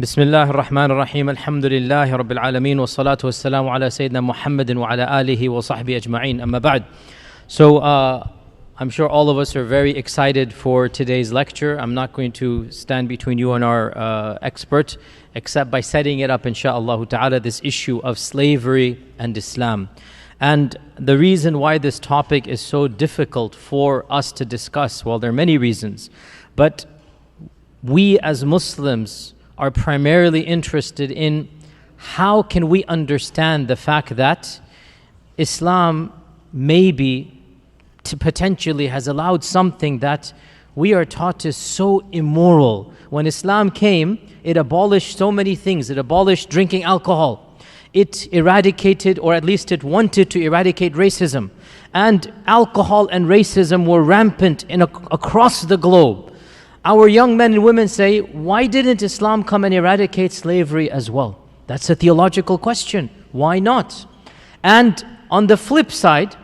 بسم الله الرحمن الرحيم الحمد لله رب العالمين والصلاة والسلام على سيدنا محمد وعلى آله وصحبه أجمعين أما بعد. So I'm sure all of us are very excited for today's lecture. I'm not going to stand between you and our expert except by setting it up inshaAllah ta'ala, this issue of slavery and Islam. And the reason why this topic is so difficult for us to discuss, well, there are many reasons, but we as Muslims are primarily interested in how can we understand the fact that Islam maybe potentially has allowed something that we are taught is so immoral. When Islam came, it abolished so many things. It abolished drinking alcohol. It eradicated, or at least it wanted to eradicate racism. And alcohol and racism were rampant across the globe. Our young men and women say, why didn't Islam come and eradicate slavery as well? That's a theological question. Why not? And on the flip side,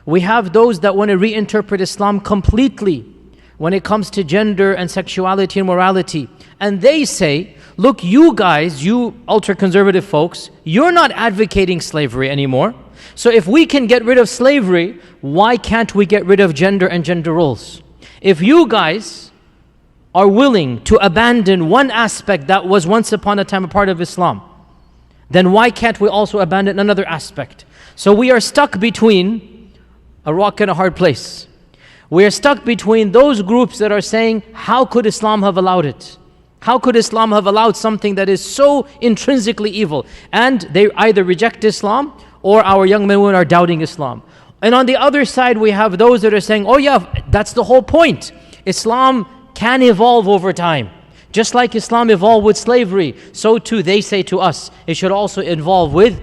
we have those that want to reinterpret Islam completely when it comes to gender and sexuality and morality. And they say, look, you guys, you ultra-conservative folks, you're not advocating slavery anymore. So if we can get rid of slavery, why can't we get rid of gender and gender roles? If you guys are willing to abandon one aspect that was once upon a time a part of Islam, then why can't we also abandon another aspect? So we are stuck between a rock and a hard place. We are stuck between those groups that are saying, how could Islam have allowed it? How could Islam have allowed something that is so intrinsically evil? And they either reject Islam or our young men and women are doubting Islam. And on the other side, we have those that are saying, oh yeah, that's the whole point. Islam can evolve over time. Just like Islam evolved with slavery, so too they say to us, it should also evolve with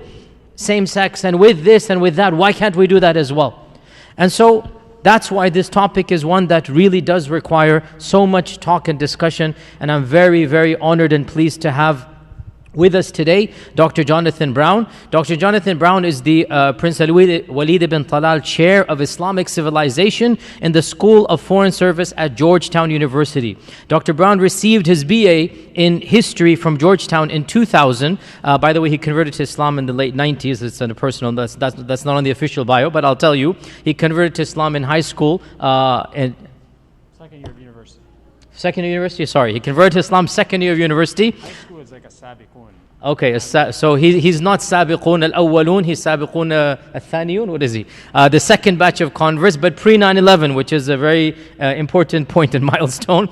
same-sex and with this and with that. Why can't we do that as well? And so that's why this topic is one that really does require so much talk and discussion. And I'm very, very honored and pleased to have with us today, Dr. Jonathan Brown. Dr. Jonathan Brown is the Prince Walid ibn Talal Chair of Islamic Civilization in the School of Foreign Service at Georgetown University. Dr. Brown received his BA in History from Georgetown in 2000. By the way, he converted to Islam in the late 90s. It's in a personal, that's not on the official bio, but I'll tell you. He converted to Islam in high school. Second year of university. Second year of university, sorry. He converted to Islam second year of university. High school is like a sabiqun. Okay, so he's not sabiqun al-awwalun, he's sabiqun al-thaniyun, what is he? The second batch of converts, but pre-9/11, which is a very important point and milestone.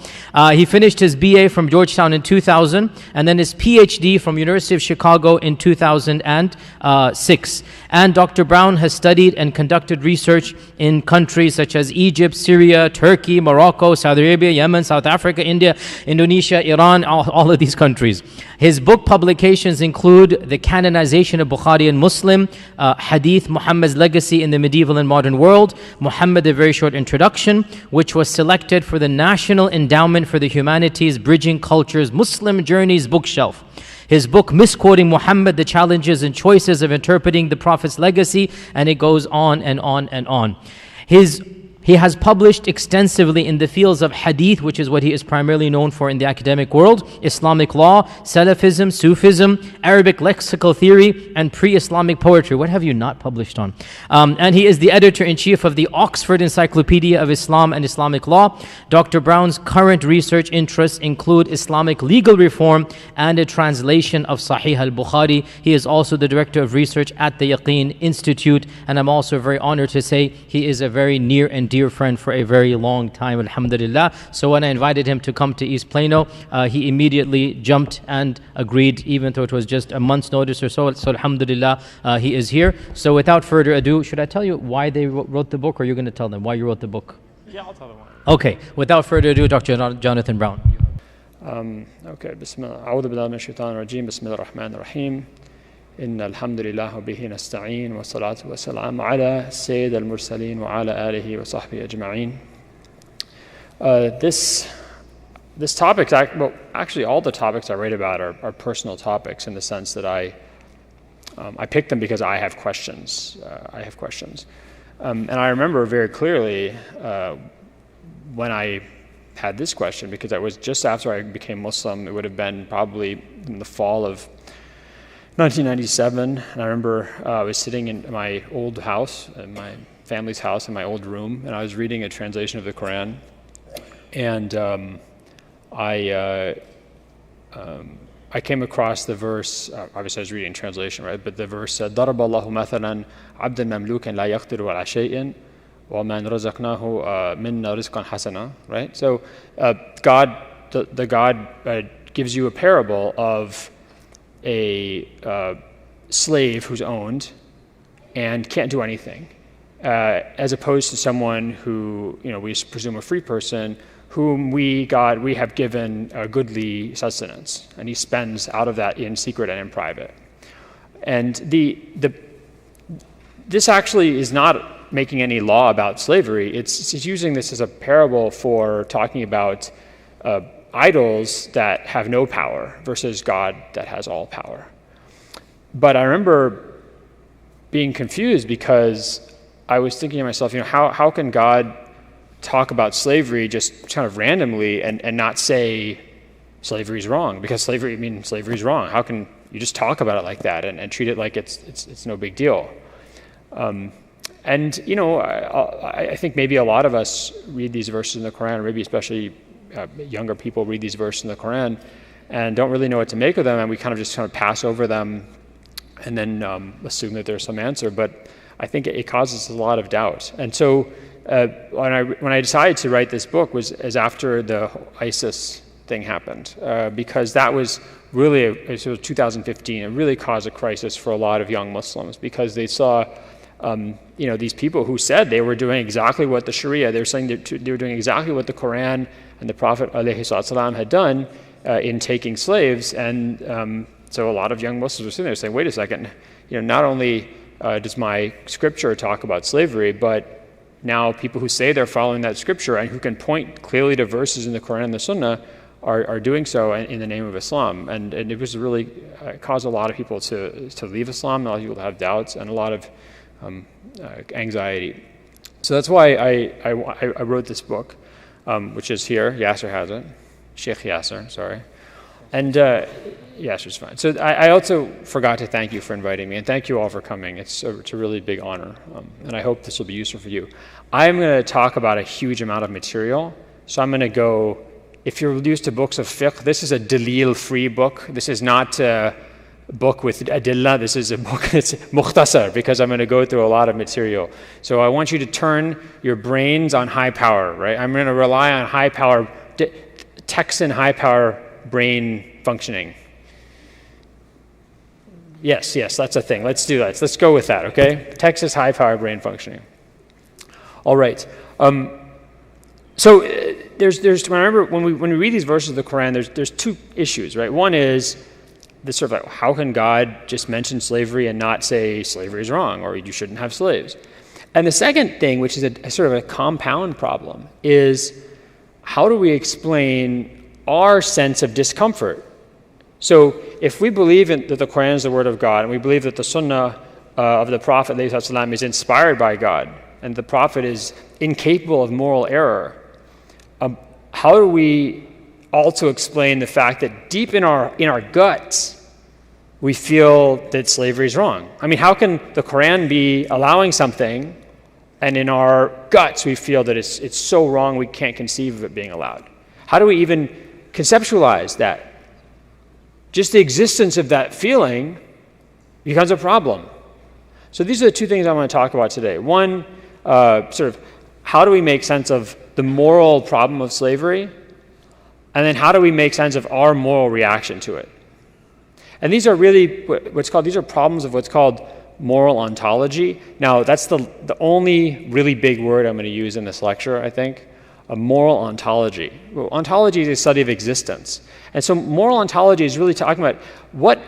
He finished his BA from Georgetown in 2000, and then his PhD from University of Chicago in 2006. And Dr. Brown has studied and conducted research in countries such as Egypt, Syria, Turkey, Morocco, Saudi Arabia, Yemen, South Africa, India, Indonesia, Iran, all of these countries. His book publications include The Canonization of Bukhari and Muslim, Hadith, Muhammad's Legacy in the Medieval and Modern World, Muhammad, A Very Short Introduction, which was selected for the National Endowment for the Humanities Bridging Cultures Muslim Journeys bookshelf. His book, Misquoting Muhammad, The Challenges and Choices of Interpreting the Prophet's Legacy, and it goes on and on and on. He has published extensively in the fields of hadith, which is what he is primarily known for in the academic world, Islamic law, Salafism, Sufism, Arabic lexical theory, and pre-Islamic poetry. What have you not published on? And he is the editor-in-chief of the Oxford Encyclopedia of Islam and Islamic Law. Dr. Brown's current research interests include Islamic legal reform and a translation of Sahih al-Bukhari. He is also the director of research at the Yaqeen Institute, and I'm also very honored to say he is a very near and dear friend for a very long time, alhamdulillah. So when I invited him to come to East Plano, he immediately jumped and agreed, even though it was just a month's notice or so. So alhamdulillah, he is here. So without further ado, should I tell you why they wrote the book, or are you going to tell them why you wrote the book? Yeah, I'll tell them why. Okay, without further ado, Dr. Jonathan Brown. Okay, Bismillah. A'udhu billahi minash shaitanir rajim. Bismillahir rahmanir rahim. إن الحمد لله وبه نستعين والصلاة والسلام على سيد المرسلين وعلى آله وصحبه أجمعين. This topic, well, actually all the topics I write about are personal topics in the sense that I pick them because I have questions. And I remember very clearly when I had this question, because that was just after I became Muslim. It would have been probably in the fall of 1997, and I remember I was sitting in my old house, in my family's house, in my old room, and I was reading a translation of the Quran, and I came across the verse. Obviously, I was reading translation, right? But the verse said, "ضرب الله مثلا عبدا مملوكا لا يقدر على شيء ومن رزقناه منا رزقا حسنا." Right? So, God, the God gives you a parable of a slave who's owned and can't do anything, as opposed to someone who, we presume a free person, whom we have given a goodly sustenance, and he spends out of that in secret and in private. And this actually is not making any law about slavery. It's using this as a parable for talking about idols that have no power versus God that has all power. But I remember being confused because I was thinking to myself, how can God talk about slavery just kind of randomly and not say slavery is wrong? Because slavery is wrong. How can you just talk about it like that and treat it like it's no big deal? I think maybe a lot of us read these verses in the Quran, or maybe especially younger people read these verses in the Quran and don't really know what to make of them, and we kind of pass over them and then assume that there's some answer. But I think it causes a lot of doubt. And so when I decided to write this book was after the ISIS thing happened, because that was really, it was 2015, it really caused a crisis for a lot of young Muslims, because they saw these people who said they were doing exactly what the Sharia, they were saying they were doing exactly what the Quran and the Prophet ﷺ had done in taking slaves. And so a lot of young Muslims were sitting there saying, wait a second, not only does my scripture talk about slavery, but now people who say they're following that scripture and who can point clearly to verses in the Quran and the Sunnah are doing so in the name of Islam. And it was really caused a lot of people to leave Islam, a lot of people to have doubts, and a lot of anxiety. So that's why I wrote this book, which is here. Yasir has it. Shaykh Yasir, sorry. And Yasir's fine. So I also forgot to thank you for inviting me, and thank you all for coming. It's a really big honor, and I hope this will be useful for you. I'm going to talk about a huge amount of material, so I'm going to go, if you're used to books of fiqh, this is a dalil-free book. This is not a book with adillah. This is a book that's mukhtasar, because I'm going to go through a lot of material. So I want you to turn your brains on high power, right? I'm going to rely on high power, Texan high power brain functioning. Yes, that's a thing. Let's do that. Let's go with that, okay? Texas high power brain functioning. All right. So there's. I remember when we read these verses of the Quran, there's two issues, right? One is this sort of like, how can God just mention slavery and not say slavery is wrong or you shouldn't have slaves? And the second thing, which is a sort of a compound problem, is how do we explain our sense of discomfort? So if we believe that the Quran is the word of God, and we believe that the Sunnah of the Prophet ﷺ is inspired by God, and the Prophet is incapable of moral error, how do we also explain the fact that deep in our guts we feel that slavery is wrong? I mean, how can the Quran be allowing something, and in our guts we feel that it's so wrong we can't conceive of it being allowed? How do we even conceptualize that? Just the existence of that feeling becomes a problem. So these are the two things I want to talk about today. One, sort of how do we make sense of the moral problem of slavery? And then how do we make sense of our moral reaction to it? And these are really these are problems of what's called moral ontology. Now, that's the only really big word I'm going to use in this lecture, I think. A moral ontology. Well, ontology is a study of existence. And so moral ontology is really talking about what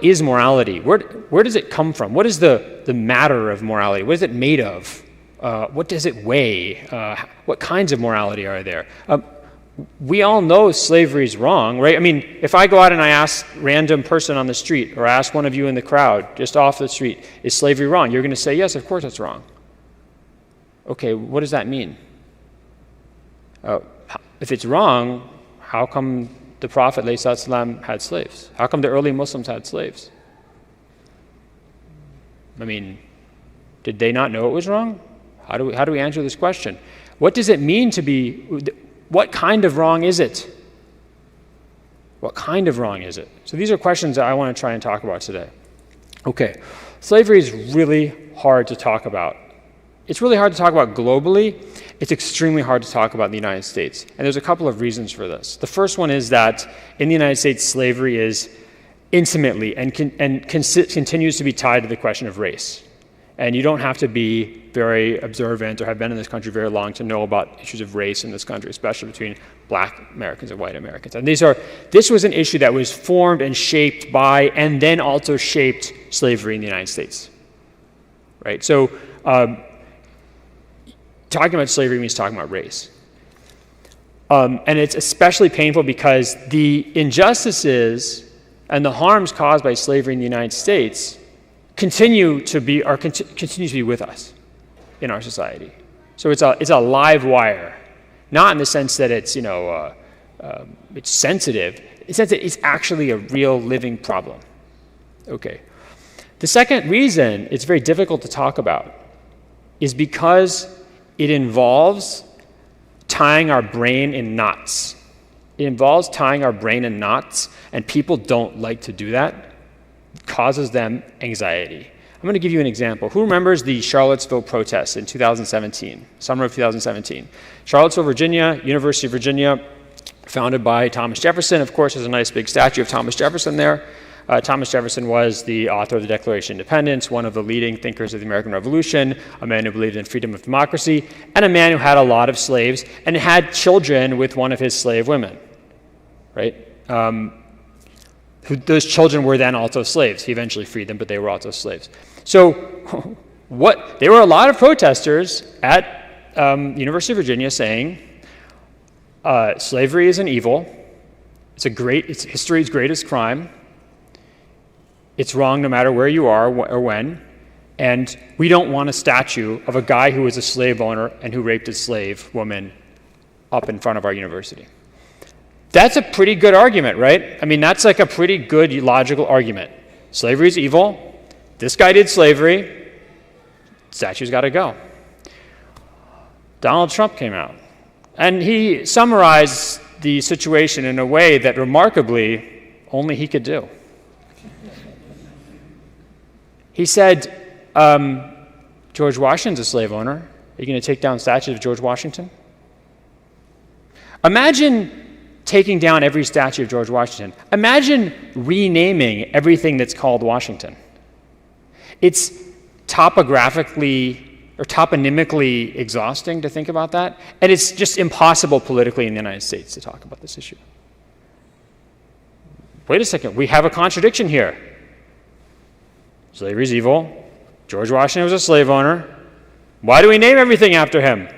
is morality? Where does it come from? What is the matter of morality? What is it made of? What does it weigh? What kinds of morality are there? We all know slavery is wrong, right? I mean, if I go out and I ask a random person on the street, or ask one of you in the crowd just off the street, is slavery wrong? You're going to say, yes, of course it's wrong. Okay, what does that mean? if it's wrong, how come the Prophet ﷺ had slaves? How come the early Muslims had slaves? I mean, did they not know it was wrong? How do we answer this question? What does it mean to be, what kind of wrong is it? What kind of wrong is it? So these are questions that I want to try and talk about today. Okay, slavery is really hard to talk about. It's really hard to talk about globally. It's extremely hard to talk about in the United States. And there's a couple of reasons for this. The first one is that in the United States, slavery is intimately and continues to be tied to the question of race. And you don't have to be very observant or have been in this country very long to know about issues of race in this country, especially between black Americans and white Americans. And this was an issue that was formed and shaped by and then also shaped slavery in the United States. Right? So talking about slavery means talking about race. And it's especially painful because the injustices and the harms caused by slavery in the United States continue to be with us in our society. So it's a live wire, not in the sense that it's it's sensitive. In the sense that it's actually a real living problem. Okay. The second reason it's very difficult to talk about is because it involves tying our brain in knots. It involves tying our brain in knots, and people don't like to do that. It causes them anxiety. I'm going to give you an example. Who remembers the Charlottesville protests in 2017, summer of 2017? Charlottesville, Virginia, University of Virginia, founded by Thomas Jefferson. Of course, there's a nice big statue of Thomas Jefferson there. Thomas Jefferson was the author of the Declaration of Independence, one of the leading thinkers of the American Revolution, a man who believed in freedom of democracy, and a man who had a lot of slaves and had children with one of his slave women, right? Those children were then also slaves. He eventually freed them, but they were also slaves. So there were a lot of protesters at University of Virginia saying slavery is an evil. It's history's greatest crime. It's wrong no matter where you are or when. And we don't want a statue of a guy who was a slave owner and who raped a slave woman up in front of our university. That's a pretty good argument, right? I mean, that's like a pretty good logical argument. Slavery is evil. This guy did slavery. Statue's got to go. Donald Trump came out, and he summarized the situation in a way that remarkably only he could do. He said, George Washington's a slave owner. Are you going to take down statues of George Washington? Imagine taking down every statue of George Washington. Imagine renaming everything that's called Washington. It's topographically or toponymically exhausting to think about that, and it's just impossible politically in the United States to talk about this issue. Wait a second, we have a contradiction here. Slavery is evil. George Washington was a slave owner. Why do we name everything after him?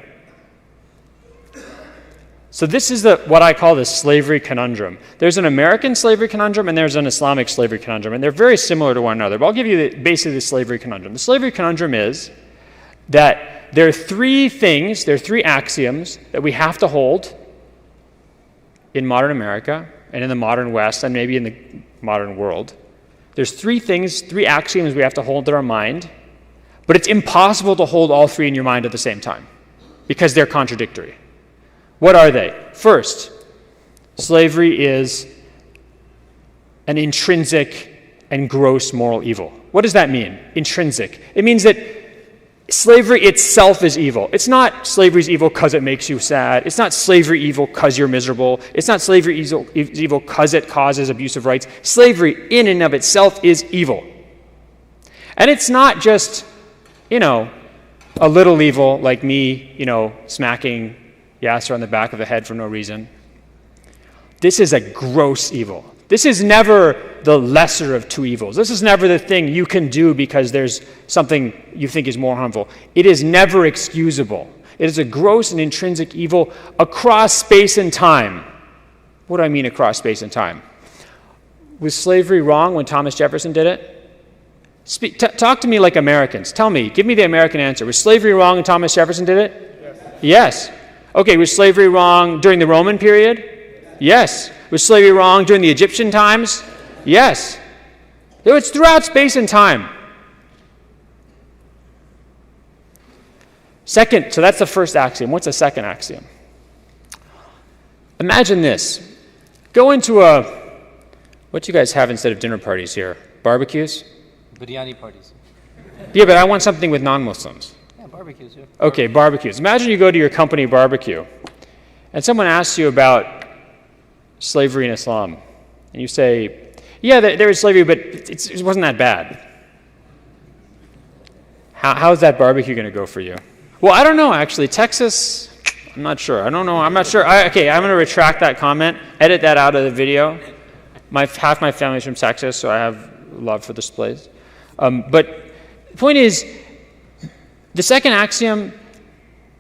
So this is what I call the slavery conundrum. There's an American slavery conundrum and there's an Islamic slavery conundrum, and they're very similar to one another. But I'll give you basically the slavery conundrum. The slavery conundrum is that there are three axioms that we have to hold in modern America and in the modern West and maybe in the modern world. There's three axioms we have to hold in our mind, but it's impossible to hold all three in your mind at the same time because they're contradictory. What are they? First, slavery is an intrinsic and gross moral evil. What does that mean? Intrinsic. It means that slavery itself is evil. It's not slavery's evil because it makes you sad. It's not slavery evil because you're miserable. It's not slavery evil because it causes abuse of rights. Slavery in and of itself is evil. And it's not just, a little evil like me, smacking Yasir on the back of the head for no reason. This is a gross evil. This is never the lesser of two evils. This is never the thing you can do because there's something you think is more harmful. It is never excusable. It is a gross and intrinsic evil across space and time. What do I mean across space and time? Was slavery wrong when Thomas Jefferson did it? Talk to me like Americans. Tell me, give me the American answer. Was slavery wrong when Thomas Jefferson did it? Yes. Okay, was slavery wrong during the Roman period? Yes. Was slavery wrong during the Egyptian times? Yes. It's throughout space and time. Second, so that's the first axiom. What's the second axiom? Imagine this. Go into what do you guys have instead of dinner parties here? Barbecues? Biryani parties. Yeah, but I want something with non-Muslims. Yeah, barbecues. Yeah. Okay, barbecues. Imagine you go to your company barbecue, and someone asks you about slavery in Islam. And you say, yeah, there is slavery, but it wasn't that bad. How's that barbecue going to go for you? Well, I don't know, actually. Texas, I'm not sure. I don't know. I'm not sure. Okay, I'm going to retract that comment, edit that out of the video. Half my family's from Texas, so I have love for this place. But the point is, the second axiom,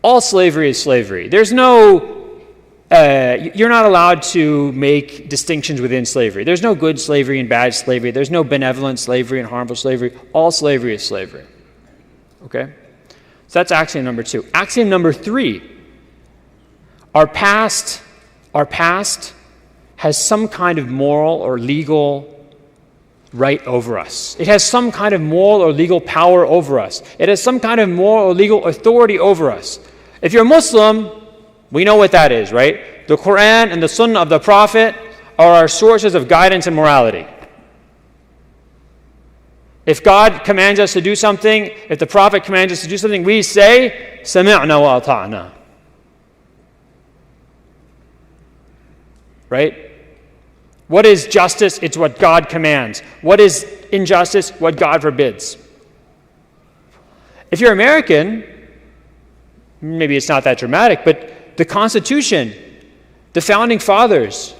all slavery is slavery. There's no, you're not allowed to make distinctions within slavery. There's no good slavery and bad slavery. There's no benevolent slavery and harmful slavery. All slavery is slavery. Okay? So that's axiom number 2. Axiom number 3, our past has some kind of moral or legal right over us. It has some kind of moral or legal power over us. It has some kind of moral or legal authority over us. If you're a Muslim, we know what that is, right? The Quran and the Sunnah of the Prophet are our sources of guidance and morality. If God commands us to do something, if the Prophet commands us to do something, we say, سَمِعْنَا وَأَطَعْنَا. Right? What is justice? It's what God commands. What is injustice? What God forbids. If you're American, maybe it's not that dramatic, but the Constitution, the Founding Fathers,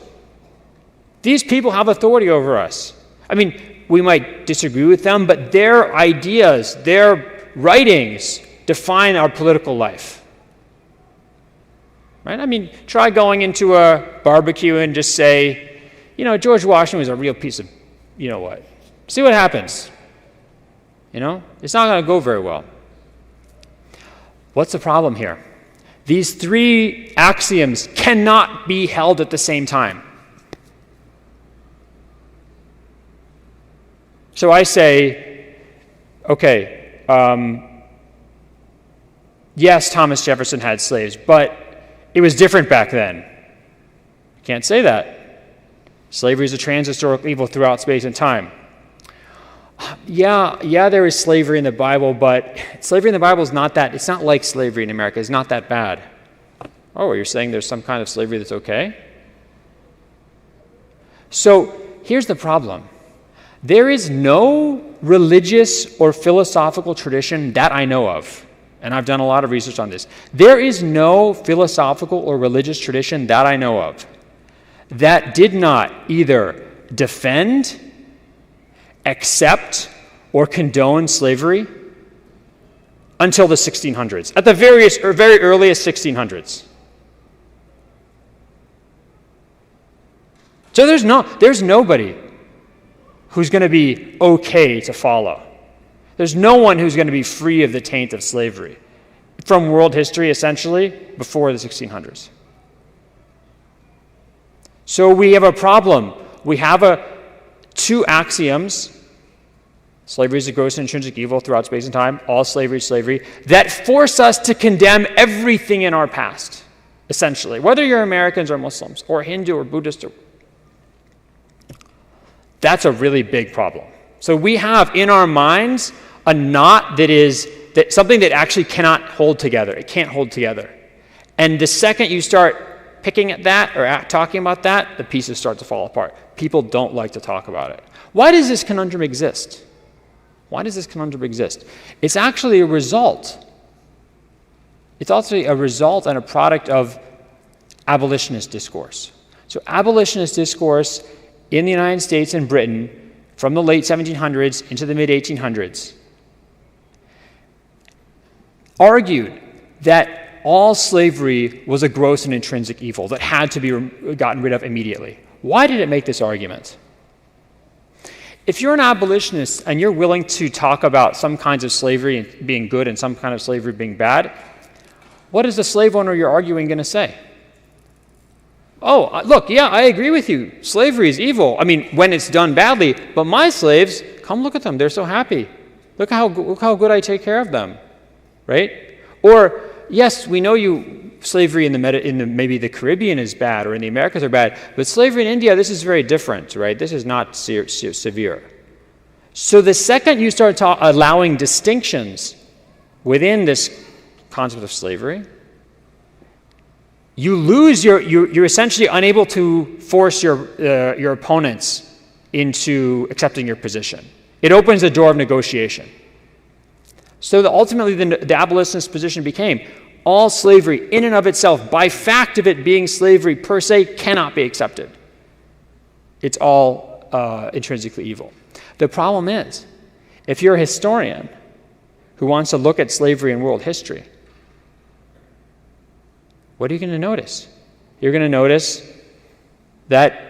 these people have authority over us. I mean, we might disagree with them, but their ideas, their writings define our political life. Right? I mean, try going into a barbecue and just say, George Washington was a real piece of, what. See what happens. It's not going to go very well. What's the problem here? These 3 axioms cannot be held at the same time. So I say, okay, yes, Thomas Jefferson had slaves, but it was different back then. You can't say that. Slavery is a transhistorical evil throughout space and time. Yeah, there is slavery in the Bible, but slavery in the Bible is not that. It's not like slavery in America. It's not that bad. Oh, you're saying there's some kind of slavery that's okay? So here's the problem. There is no religious or philosophical tradition that I know of, and I've done a lot of research on this. There is no philosophical or religious tradition that I know of that did not either defend, accept, or condone slavery until the 1600s, at the very earliest 1600s. So there's nobody who's going to be okay to follow. There's no one who's going to be free of the taint of slavery from world history, essentially, before the 1600s. So we have a problem. We have 2 axioms. Slavery is a gross and intrinsic evil throughout space and time. All slavery is slavery. That force us to condemn everything in our past, essentially. Whether you're Americans or Muslims or Hindu or Buddhist. That's a really big problem. So we have in our minds a knot that something that actually cannot hold together. It can't hold together. And the second you start picking at that or talking about that, the pieces start to fall apart. People don't like to talk about it. Why does this conundrum exist? Why does this conundrum exist? It's actually a result. It's also a result and a product of abolitionist discourse. So abolitionist discourse in the United States and Britain from the late 1700s into the mid-1800s argued that all slavery was a gross and intrinsic evil that had to be gotten rid of immediately. Why did it make this argument? If you're an abolitionist and you're willing to talk about some kinds of slavery being good and some kind of slavery being bad, what is the slave owner you're arguing going to say? Oh, look, yeah, I agree with you. Slavery is evil. I mean, when it's done badly. But my slaves, come look at them. They're so happy. Look how good I take care of them, right? Or, yes, we know slavery in maybe the Caribbean is bad or in the Americas are bad, but slavery in India, this is very different, right? This is not severe. So the second you start allowing distinctions within this concept of slavery, you lose you're essentially unable to force your opponents into accepting your position. It opens the door of negotiation. So ultimately the abolitionist position became all slavery in and of itself, by fact of it being slavery per se, cannot be accepted. It's all intrinsically evil. The problem is, if you're a historian who wants to look at slavery in world history, what are you going to notice? You're going to notice that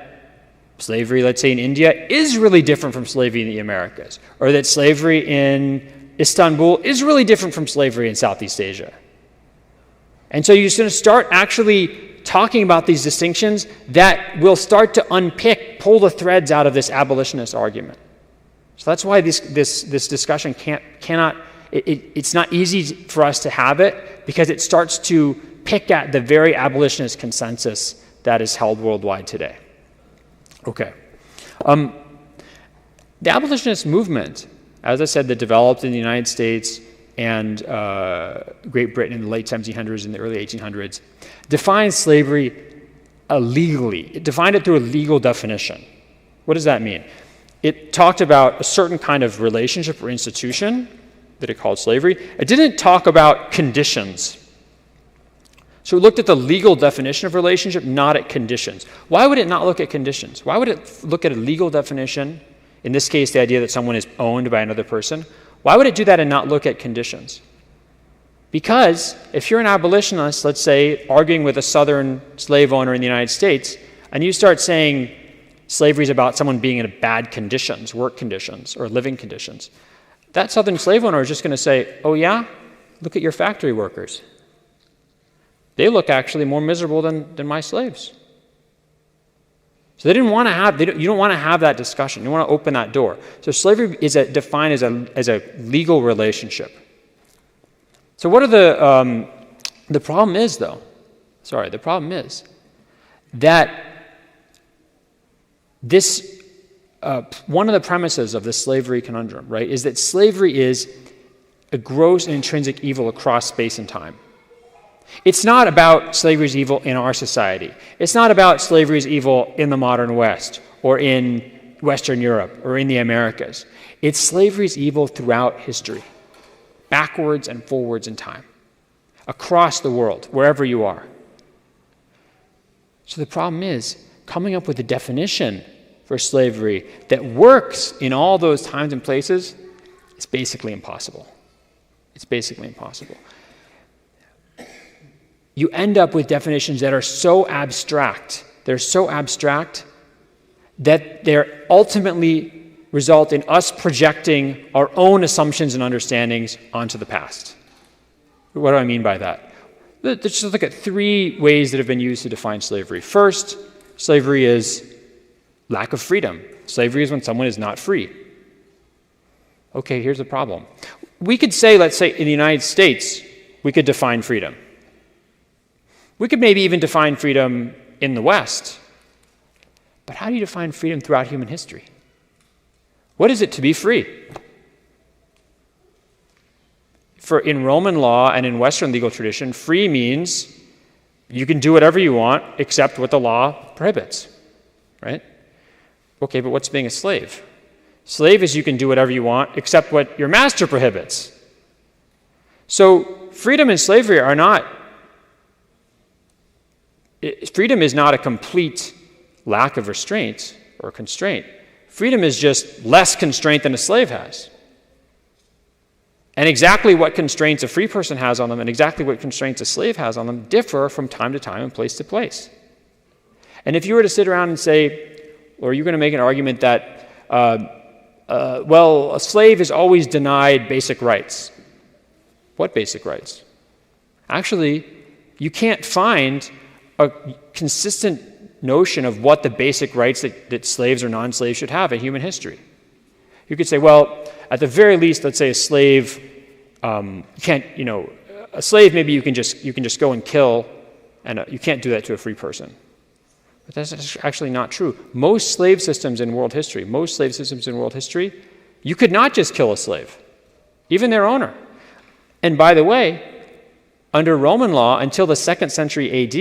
slavery, let's say in India, is really different from slavery in the Americas, or that slavery in Istanbul is really different from slavery in Southeast Asia. And so you're going to start actually talking about these distinctions that will start to pull the threads out of this abolitionist argument. So that's why this discussion it's not easy for us to have it, because it starts to pick at the very abolitionist consensus that is held worldwide today. Okay. The abolitionist movement, as I said, that developed in the United States and Great Britain in the late 1700s and the early 1800s, defined slavery legally. It defined it through a legal definition. What does that mean? It talked about a certain kind of relationship or institution that it called slavery. It didn't talk about conditions. So it looked at the legal definition of relationship, not at conditions. Why would it not look at conditions? Why would it look at a legal definition, in this case the idea that someone is owned by another person? Why would it do that and not look at conditions? Because if you're an abolitionist, let's say, arguing with a southern slave owner in the United States, and you start saying slavery is about someone being in bad conditions, work conditions, or living conditions, that southern slave owner is just going to say, oh yeah, look at your factory workers. They look actually more miserable than my slaves. So they didn't want to have. You don't want to have that discussion. You want to open that door. So slavery is defined as a legal relationship. So what are the problem is though? Sorry, the problem is that this one of the premises of the slavery conundrum, right, is that slavery is a gross and intrinsic evil across space and time. It's not about slavery's evil in our society. It's not about slavery's evil in the modern West or in Western Europe or in the Americas. It's slavery's evil throughout history, backwards and forwards in time, across the world, wherever you are. So the problem is coming up with a definition for slavery that works in all those times and places is basically impossible. It's basically impossible. You end up with definitions that are so abstract. They're so abstract that they ultimately result in us projecting our own assumptions and understandings onto the past. What do I mean by that? Let's just look at three ways that have been used to define slavery. First, slavery is lack of freedom. Slavery is when someone is not free. Okay, here's the problem. We could say, let's say in the United States, we could define freedom. We could maybe even define freedom in the West. But how do you define freedom throughout human history? What is it to be free? In Roman law and in Western legal tradition, free means you can do whatever you want except what the law prohibits, right? Okay, but what's being a slave? Slave is you can do whatever you want except what your master prohibits. So freedom and slavery are not. Freedom is not a complete lack of restraint or constraint. Freedom is just less constraint than a slave has. And exactly what constraints a free person has on them and exactly what constraints a slave has on them differ from time to time and place to place. And if you were to sit around and say, or you're going to make an argument that, a slave is always denied basic rights. What basic rights? Actually, you can't find a consistent notion of what the basic rights that slaves or non-slaves should have in human history. You could say, well, at the very least, let's say a slave can't, a slave maybe you can just go and kill, and you can't do that to a free person. But that's actually not true. Most slave systems in world history, you could not just kill a slave, even their owner. And by the way, under Roman law, until the 2nd century AD,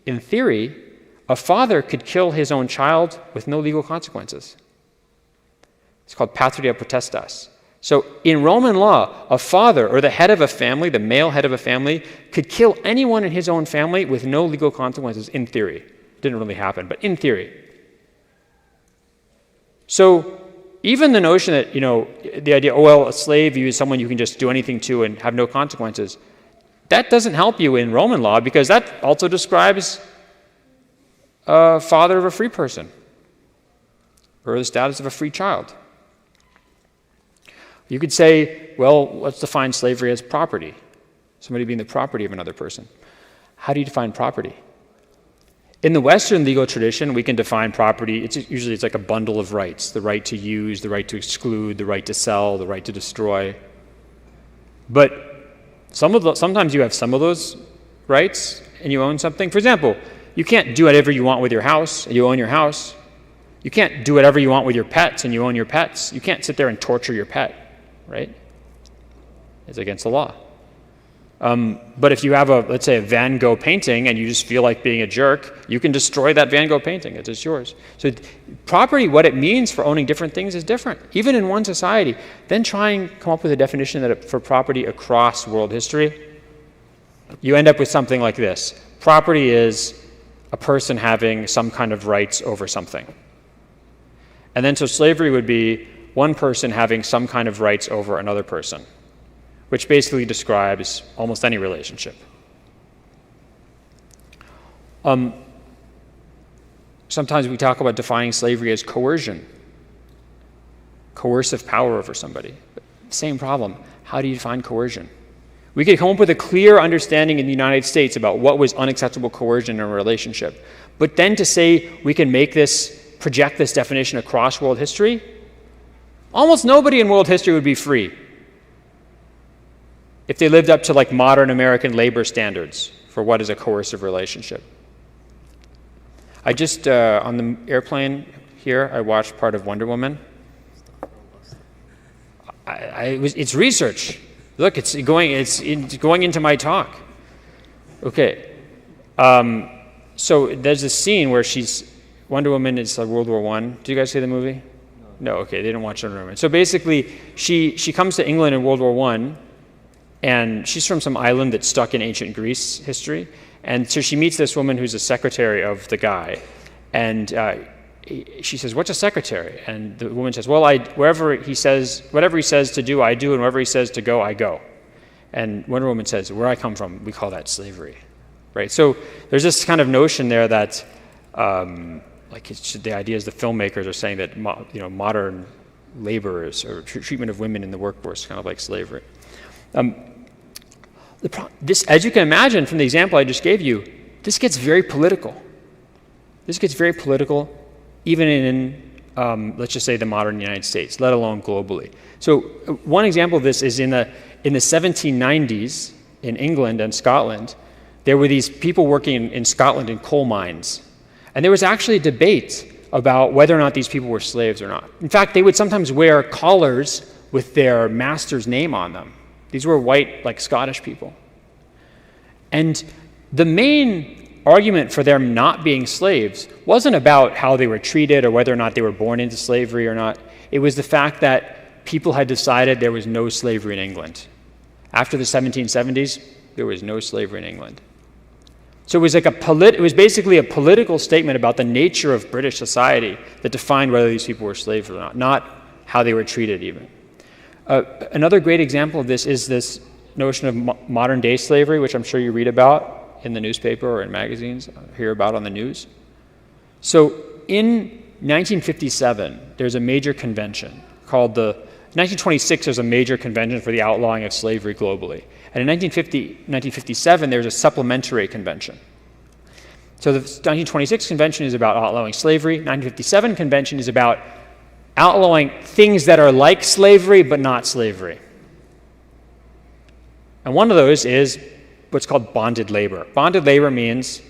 in theory, a father could kill his own child with no legal consequences. It's called patria potestas. So in Roman law, a father or the head of a family, the male head of a family, could kill anyone in his own family with no legal consequences, in theory. It didn't really happen, but in theory. So even the notion that, the idea, a slave is someone you can just do anything to and have no consequences, that doesn't help you in Roman law, because that also describes a father of a free person or the status of a free child. You could say, well, let's define slavery as property, somebody being the property of another person. How do you define property? In the Western legal tradition, we can define property, it's like a bundle of rights: the right to use, the right to exclude, the right to sell, the right to destroy. But sometimes you have some of those rights and you own something. For example, you can't do whatever you want with your house and you own your house. You can't do whatever you want with your pets and you own your pets. You can't sit there and torture your pet, right? It's against the law. But if you have let's say a Van Gogh painting and you just feel like being a jerk, you can destroy that Van Gogh painting. It's just yours. So property, what it means for owning different things is different, even in one society. Then try and come up with a definition for property across world history. You end up with something like this. Property is a person having some kind of rights over something. And then so slavery would be one person having some kind of rights over another person, which basically describes almost any relationship. Sometimes we talk about defining slavery as coercion, coercive power over somebody. Same problem. How do you define coercion? We could come up with a clear understanding in the United States about what was unacceptable coercion in a relationship. But then to say we can project this definition across world history, almost nobody in world history would be free if they lived up to like modern American labor standards for what is a coercive relationship. I just, on the airplane here, I watched part of Wonder Woman. It's research. Look, it's going into my talk. Okay. So there's this scene where Wonder Woman is World War I. Did you guys see the movie? No, okay, they didn't watch Wonder Woman. So basically, she comes to England in World War I, and she's from some island that's stuck in ancient Greece history. And so she meets this woman who's a secretary of the guy. And she says, "What's a secretary?" And the woman says, "Well, whatever he says to do, I do, and wherever he says to go, I go." And Wonder Woman says, "Where I come from, we call that slavery." Right? So there's this kind of notion there that, the idea is the filmmakers are saying that modern laborers or treatment of women in the workforce is kind of like slavery. As you can imagine from the example I just gave you, this gets very political. This gets very political, even in, let's just say, the modern United States, let alone globally. So one example of this is in the 1790s in England and Scotland, there were these people working in Scotland in coal mines. And there was actually a debate about whether or not these people were slaves or not. In fact, they would sometimes wear collars with their master's name on them. These were white, Scottish people. And the main argument for them not being slaves wasn't about how they were treated or whether or not they were born into slavery or not. It was the fact that people had decided there was no slavery in England. After the 1770s, there was no slavery in England. So it was basically a political statement about the nature of British society that defined whether these people were slaves or not how they were treated even. Another great example of this is this notion of modern-day slavery, which I'm sure you read about in the newspaper or in magazines, hear about on the news. So in 1957, there's a major convention called the 1926, there's a major convention for the outlawing of slavery globally. And in 1957, there's a supplementary convention. So the 1926 convention is about outlawing slavery. 1957 convention is about outlawing things that are like slavery but not slavery. And one of those is what's called bonded labor. Bonded labor means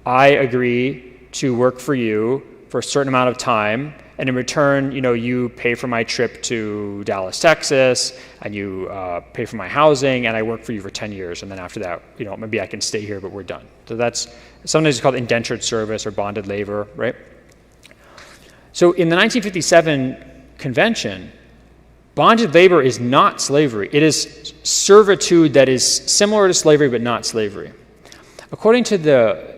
I agree to work for you for a certain amount of time, and in return, you pay for my trip to Dallas, Texas, and you pay for my housing, and I work for you for 10 years, and then after that, maybe I can stay here, but we're done. So that's sometimes it's called indentured service or bonded labor, right? So in the 1957 convention, bonded labor is not slavery. It is servitude that is similar to slavery, but not slavery. According to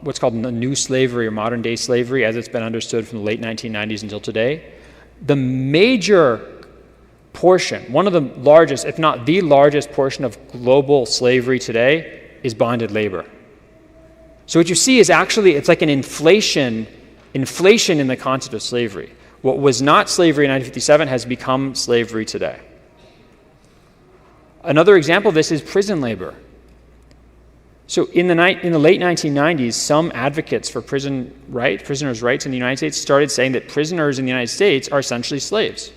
what's called the new slavery or modern day slavery as it's been understood from the late 1990s until today, the major portion, one of the largest, if not the largest portion of global slavery today is bonded labor. So what you see is actually, it's like an inflation in the concept of slavery. What was not slavery in 1957 has become slavery today. Another example of this is prison labor. So in the late 1990s, some advocates for prisoners' rights in the United States started saying that prisoners in the United States are essentially slaves,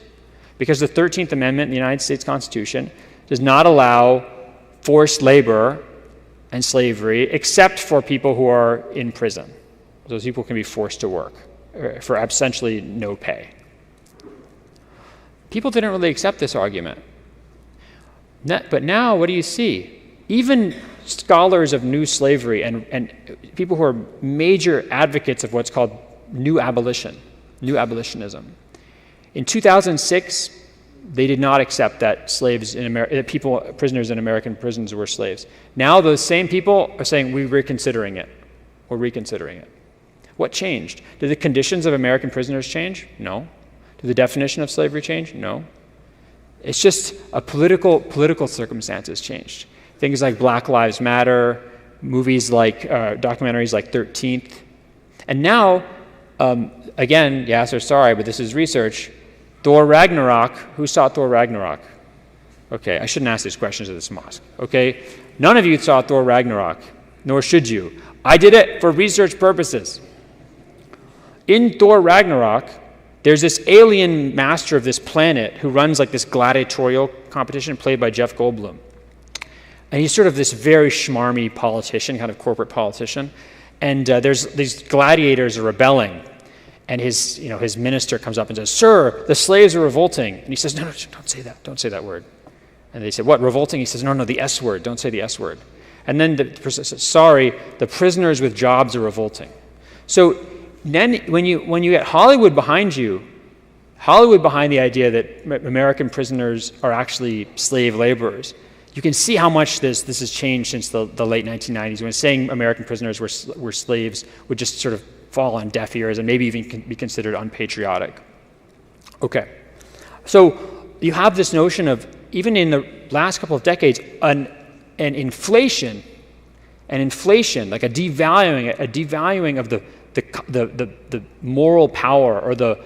because the 13th Amendment in the United States Constitution does not allow forced labor and slavery except for people who are in prison. Those people can be forced to work for essentially no pay. People didn't really accept this argument. But now, what do you see? Even scholars of new slavery and people who are major advocates of what's called new abolitionism. In 2006, they did not accept that prisoners in American prisons were slaves. Now those same people are saying, we're reconsidering it. What changed? Did the conditions of American prisoners change? No. Did the definition of slavery change? No. It's just a political circumstances changed. Things like Black Lives Matter, movies like, documentaries like 13th. And now, again, Yasir, sorry, but this is research. Thor Ragnarok, who saw Thor Ragnarok? Okay, I shouldn't ask these questions at this mosque, okay? None of you saw Thor Ragnarok, nor should you. I did it for research purposes. In Thor Ragnarok, there's this alien master of this planet who runs like this gladiatorial competition played by Jeff Goldblum. And he's sort of this very schmarmy politician, kind of corporate politician. And there's these gladiators are rebelling. And his minister comes up and says, "Sir, the slaves are revolting." And he says, no, don't say that. Don't say that word. And they said, "What, revolting?" He says, no, the S word. Don't say the S word. And then the person says, "Sorry, the prisoners with jobs are revolting." So then when you get Hollywood behind the idea that American prisoners are actually slave laborers, you can see how much this has changed since the late 1990s, when saying American prisoners were slaves would just sort of fall on deaf ears and maybe even be considered unpatriotic. Okay, so you have this notion of, even in the last couple of decades, an inflation, like a devaluing of the moral power or the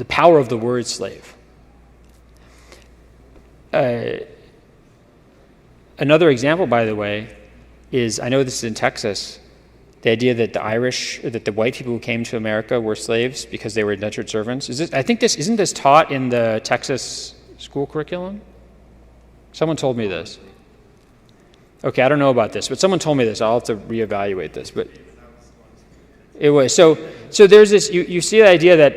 power of the word slave. Another example, by the way, is, I know this is in Texas, the idea that the white people who came to America were slaves because they were indentured servants. Isn't this taught in the Texas school curriculum? Someone told me this. Okay, I don't know about this, but someone told me this. I'll have to reevaluate this. But it was so. There's this. You see the idea that,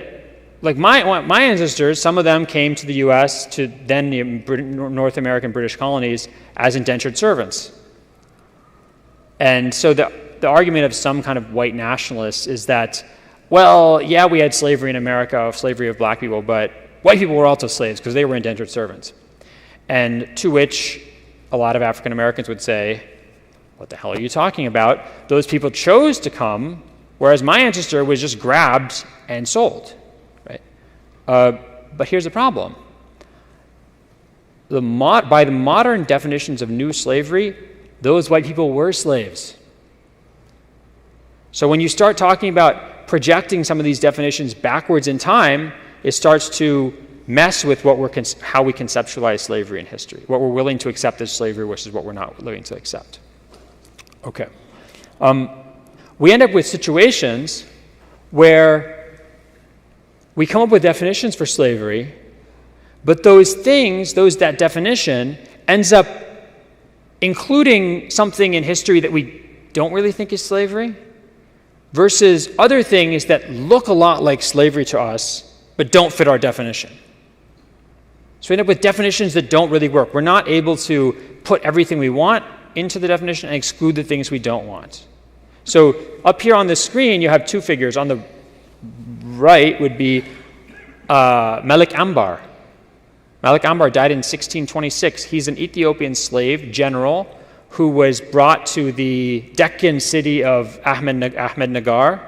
like my ancestors, some of them came to the U.S. to then the North American British colonies as indentured servants, and so the argument of some kind of white nationalists is that, well, yeah, we had slavery in America, slavery of black people, but white people were also slaves because they were indentured servants. And to which a lot of African Americans would say, what the hell are you talking about? Those people chose to come, whereas my ancestor was just grabbed and sold, right? But here's the problem. By the modern definitions of new slavery, those white people were slaves. So when you start talking about projecting some of these definitions backwards in time, it starts to mess with how we conceptualize slavery in history, what we're willing to accept as slavery versus what we're not willing to accept. Okay. We end up with situations where we come up with definitions for slavery, but that definition ends up including something in history that we don't really think is slavery versus other things that look a lot like slavery to us but don't fit our definition. So we end up with definitions that don't really work. We're not able to put everything we want into the definition and exclude the things we don't want. So up here on the screen, you have two figures. On the right would be Malik Ambar. Malik Ambar died in 1626. He's an Ethiopian slave general who was brought to the Deccan city of Ahmednagar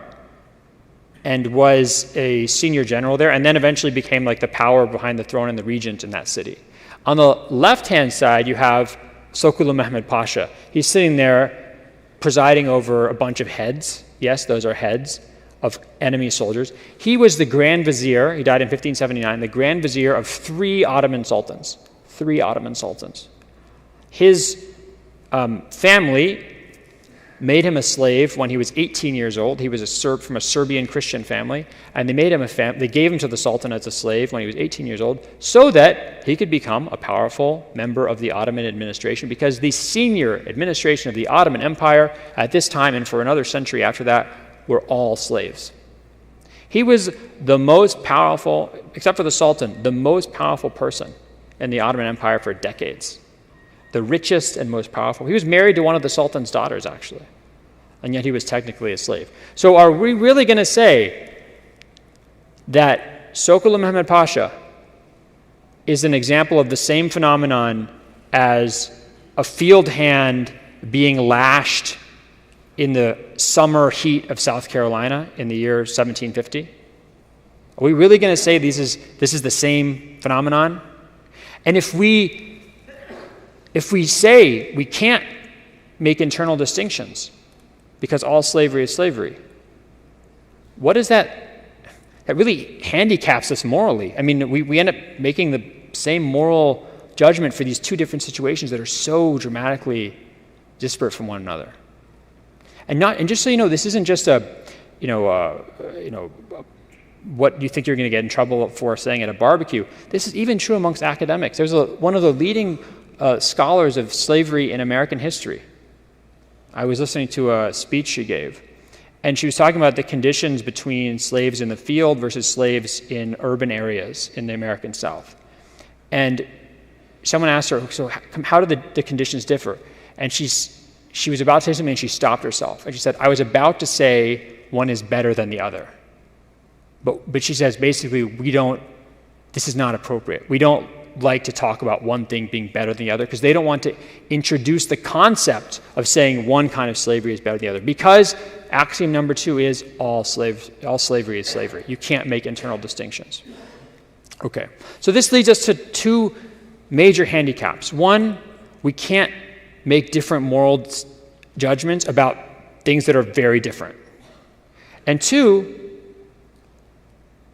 and was a senior general there, and then eventually became like the power behind the throne and the regent in that city. On the left-hand side, you have Sokulu Mehmed Pasha. He's sitting there presiding over a bunch of heads. Yes, those are heads of enemy soldiers. He was the Grand Vizier, he died in 1579, the Grand Vizier of three Ottoman sultans. His family made him a slave when he was 18 years old. He was from a Serbian Christian family, and they gave him to the Sultan as a slave when he was 18 years old so that he could become a powerful member of the Ottoman administration, because the senior administration of the Ottoman Empire at this time and for another century after that were all slaves. He was the most powerful, except for the Sultan, the most powerful person in the Ottoman Empire for decades. The richest and most powerful. He was married to one of the Sultan's daughters, actually, and yet he was technically a slave. So are we really going to say that Sokulu Mehmed Pasha is an example of the same phenomenon as a field hand being lashed in the summer heat of South Carolina in the year 1750? Are we really going to say this is the same phenomenon? And if we say we can't make internal distinctions because all slavery is slavery, what is that? That really handicaps us morally. I mean, we end up making the same moral judgment for these two different situations that are so dramatically disparate from one another. And just so you know, this isn't just what you think you're going to get in trouble for saying at a barbecue. This is even true amongst academics. There's one of the leading scholars of slavery in American history. I was listening to a speech she gave, and she was talking about the conditions between slaves in the field versus slaves in urban areas in the American South. And someone asked her, so how do the conditions differ? And she was about to say something, and she stopped herself. And she said, I was about to say one is better than the other. But she says, basically, this is not appropriate. We don't like to talk about one thing being better than the other because they don't want to introduce the concept of saying one kind of slavery is better than the other, because axiom number 2 is all slavery is slavery. You can't make internal distinctions. Okay, so this leads us to two major handicaps. One, we can't make different moral judgments about things that are very different. And two,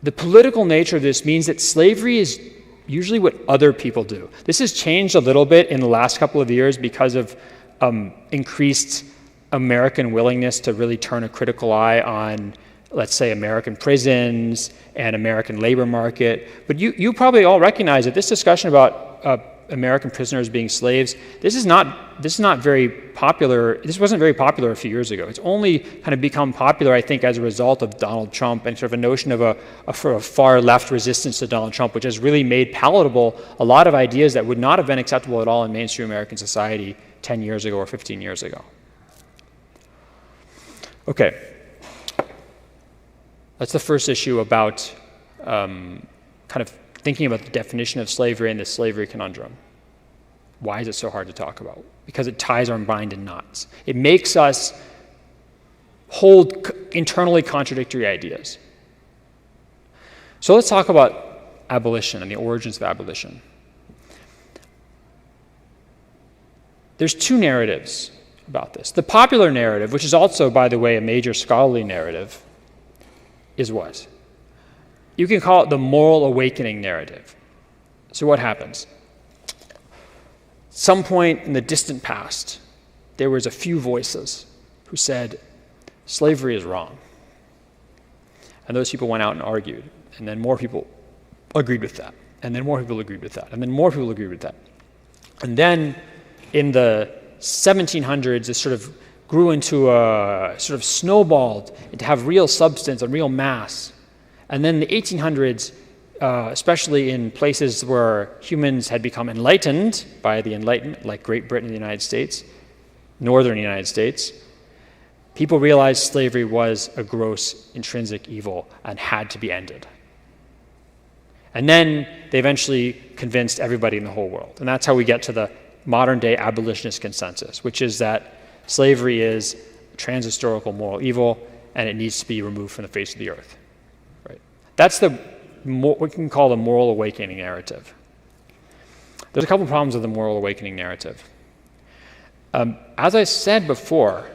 the political nature of this means that slavery is usually what other people do. This has changed a little bit in the last couple of years because of increased American willingness to really turn a critical eye on, let's say, American prisons and American labor market. But you probably all recognize that this discussion about American prisoners being slaves, this is not very popular. This wasn't very popular a few years ago. It's only kind of become popular, I think, as a result of Donald Trump and sort of a notion of a far left resistance to Donald Trump, which has really made palatable a lot of ideas that would not have been acceptable at all in mainstream American society 10 years ago or 15 years ago. Okay. That's the first issue about kind of thinking about the definition of slavery and the slavery conundrum. Why is it so hard to talk about? Because it ties our mind in knots. It makes us hold internally contradictory ideas. So let's talk about abolition and the origins of abolition. There's two narratives about this. The popular narrative, which is also, by the way, a major scholarly narrative, is what? You can call it the moral awakening narrative. So what happens? Some point in the distant past, there was a few voices who said, slavery is wrong. And those people went out and argued. And then more people agreed with that. And then more people agreed with that. And then more people agreed with that. And then in the 1700s, this sort of grew into a sort of snowballed to have real substance and real mass. And then in the 1800s, especially in places where humans had become enlightened by the Enlightenment, like Great Britain and the United States, northern United States, people realized slavery was a gross intrinsic evil and had to be ended. And then they eventually convinced everybody in the whole world. And that's how we get to the modern day abolitionist consensus, which is that slavery is a transhistorical moral evil and it needs to be removed from the face of the earth. Right? That's what we can call the moral awakening narrative. There's a couple problems with the moral awakening narrative. As I said before,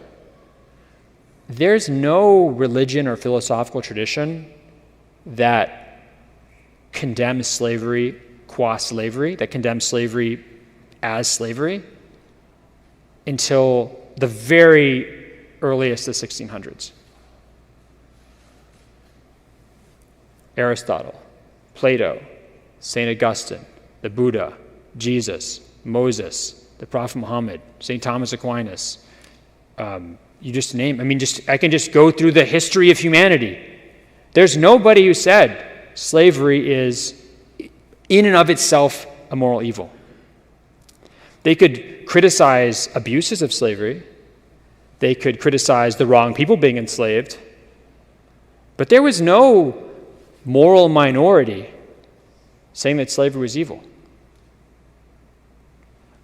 there's no religion or philosophical tradition that condemns slavery qua slavery, that condemns slavery as slavery, until the very earliest of the 1600s. Aristotle, Plato, St. Augustine, the Buddha, Jesus, Moses, the Prophet Muhammad, St. Thomas Aquinas. You just name, I can just go through the history of humanity. There's nobody who said slavery is in and of itself a moral evil. They could criticize abuses of slavery. They could criticize the wrong people being enslaved. But there was no moral minority saying that slavery was evil.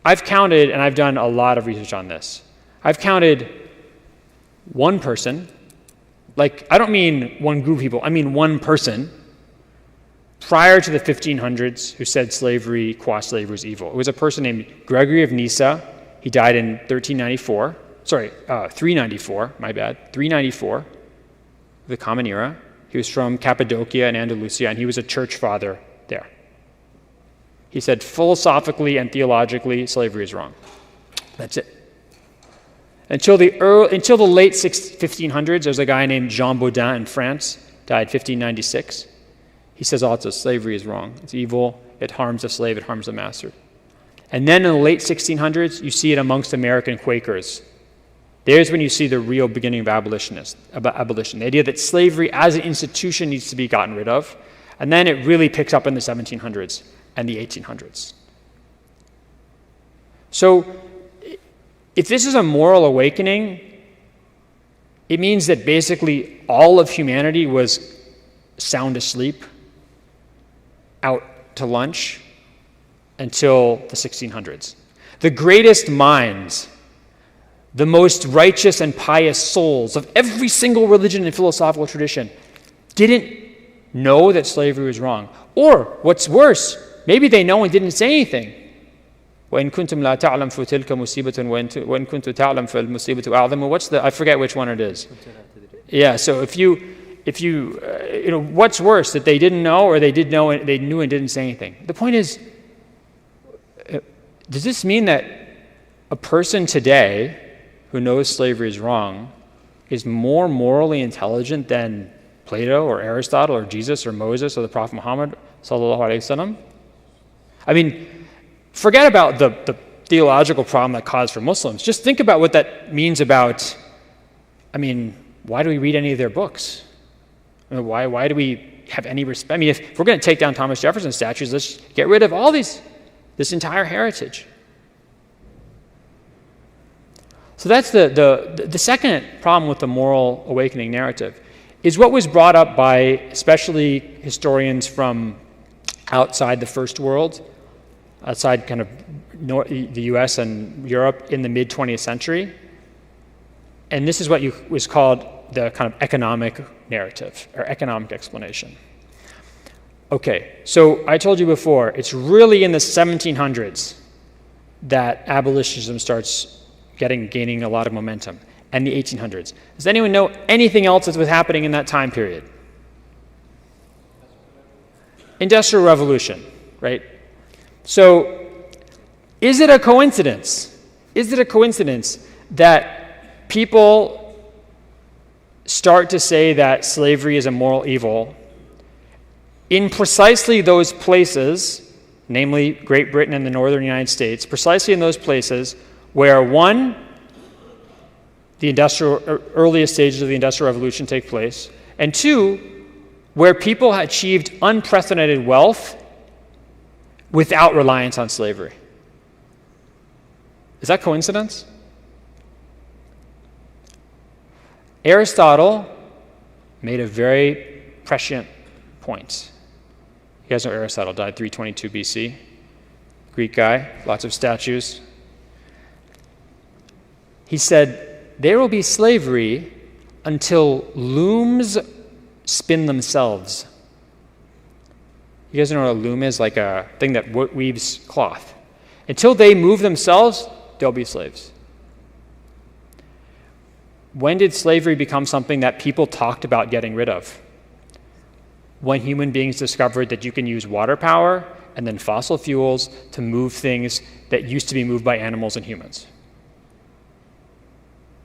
I've counted, and I've done a lot of research on this, I've counted one person, like I don't mean one group of people, I mean one person, prior to the 1500s who said slavery qua slavery was evil. It was a person named Gregory of Nyssa. He died in 394, the Common Era. He was from Cappadocia and Andalusia, and he was a church father there. He said philosophically and theologically, slavery is wrong. That's it. Until the late 1500s, there's a guy named Jean Baudin in France, died 1596. He says also slavery is wrong. It's evil. It harms the slave. It harms the master. And then in the late 1600s, you see it amongst American Quakers. There's when you see the real beginning of abolition. The idea that slavery as an institution needs to be gotten rid of. And then it really picks up in the 1700s and the 1800s. So if this is a moral awakening, it means that basically all of humanity was sound asleep, out to lunch, until the 1600s. The greatest minds, the most righteous and pious souls of every single religion and philosophical tradition didn't know that slavery was wrong. Or, what's worse, maybe they know and didn't say anything. وَإِن كُنْتُمْ لَا تَعْلَمْ فَتِلْكَ مُصِيبَةٌ وَإِن كُنْتُ تَعْلَمْ فَالْمُصِيبَةُ أَعْظَمُ. I forget which one it is. Yeah, so if you what's worse, that they didn't know or they did know and they knew and didn't say anything? The point is, does this mean that a person today who knows slavery is wrong is more morally intelligent than Plato or Aristotle or Jesus or Moses or the Prophet Muhammad sallallahu alaihi wasallam? I mean, forget about the theological problem that caused for Muslims. Just think about what that means about, why do we read any of their books? Why do we have any respect? If we're going to take down Thomas Jefferson statues, let's get rid of all this entire heritage. So that's the second problem with the moral awakening narrative, is what was brought up by especially historians from outside the first world, outside kind of the US and Europe in the mid-20th century. And this is what was called the kind of economic narrative or economic explanation. Okay, so I told you before, it's really in the 1700s that abolitionism starts gaining a lot of momentum, and the 1800s. Does anyone know anything else that was happening in that time period? Industrial Revolution, right? So is it a coincidence? Is it a coincidence that people start to say that slavery is a moral evil in precisely those places, namely Great Britain and the northern United States, precisely in those places where, one, the earliest stages of the Industrial Revolution take place, and two, where people had achieved unprecedented wealth without reliance on slavery? Is that coincidence? Aristotle made a very prescient point. You guys know Aristotle died 322 BC. Greek guy, lots of statues. He said, there will be slavery until looms spin themselves. You guys know what a loom is? Like a thing that weaves cloth. Until they move themselves, they'll be slaves. When did slavery become something that people talked about getting rid of? When human beings discovered that you can use water power and then fossil fuels to move things that used to be moved by animals and humans.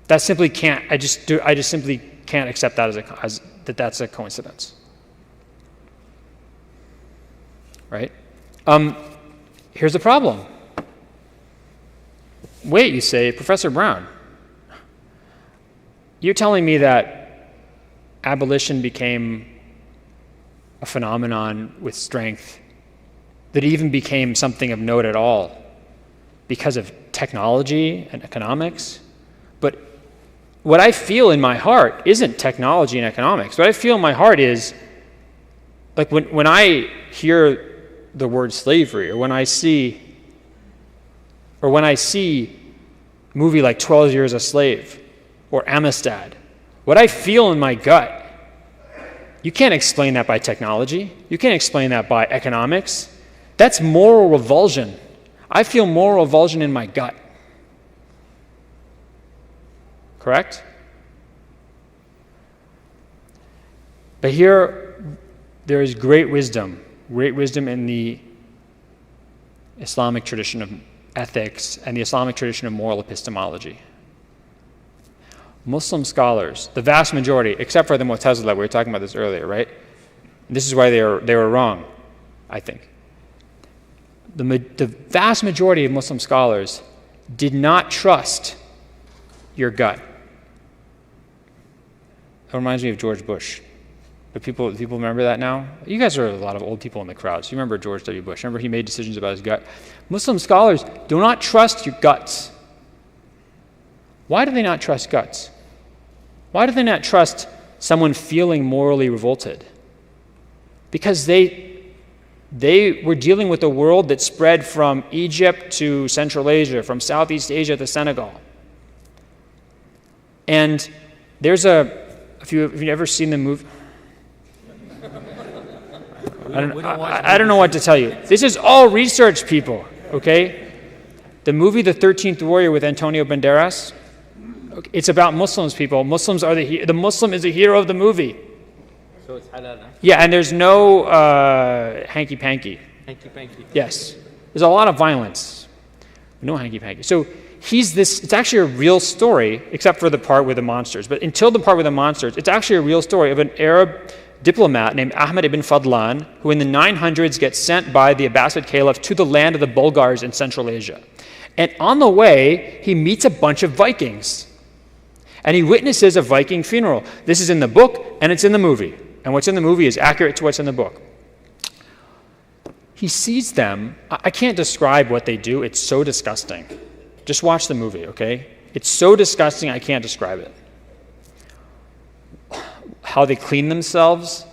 That simply can't, I just simply can't accept that that that's a coincidence. Right? Here's the problem. Wait, you say, Professor Brown, you're telling me that abolition became a phenomenon with strength, that even became something of note at all because of technology and economics? But what I feel in my heart isn't technology and economics. What I feel in my heart is, like when I hear the word slavery, or when I see a movie like 12 Years a Slave or Amistad, what I feel in my gut, you can't explain that by technology. You can't explain that by economics. That's moral revulsion. I feel moral revulsion in my gut. Correct? But here, there is great wisdom in the Islamic tradition of ethics and the Islamic tradition of moral epistemology. Muslim scholars, the vast majority, except for the Mu'tazila, we were talking about this earlier, right? And this is why they were wrong, I think. The vast majority of Muslim scholars did not trust your gut. That reminds me of George Bush. Do people remember that now? You guys are a lot of old people in the crowd, so you remember George W. Bush. Remember he made decisions about his gut. Muslim scholars do not trust your guts. Why do they not trust guts? Why do they not trust someone feeling morally revolted? Because they were dealing with a world that spread from Egypt to Central Asia, from Southeast Asia to Senegal. And there's have you ever seen the movie? I don't know what to tell you. This is all research, people, okay? The movie The 13th Warrior with Antonio Banderas, it's about Muslims, people. The Muslim is the hero of the movie. So it's halal, huh? Yeah, and there's no hanky-panky. Hanky-panky. Yes. There's a lot of violence. No hanky-panky. So it's actually a real story, except for the part with the monsters. But until the part with the monsters, it's actually a real story of an Arab diplomat named Ahmed ibn Fadlan, who in the 900s gets sent by the Abbasid Caliph to the land of the Bulgars in Central Asia. And on the way, he meets a bunch of Vikings. And he witnesses a Viking funeral. This is in the book, and it's in the movie. And what's in the movie is accurate to what's in the book. He sees them. I can't describe what they do. It's so disgusting. Just watch the movie, okay? It's so disgusting, I can't describe it. How they clean themselves,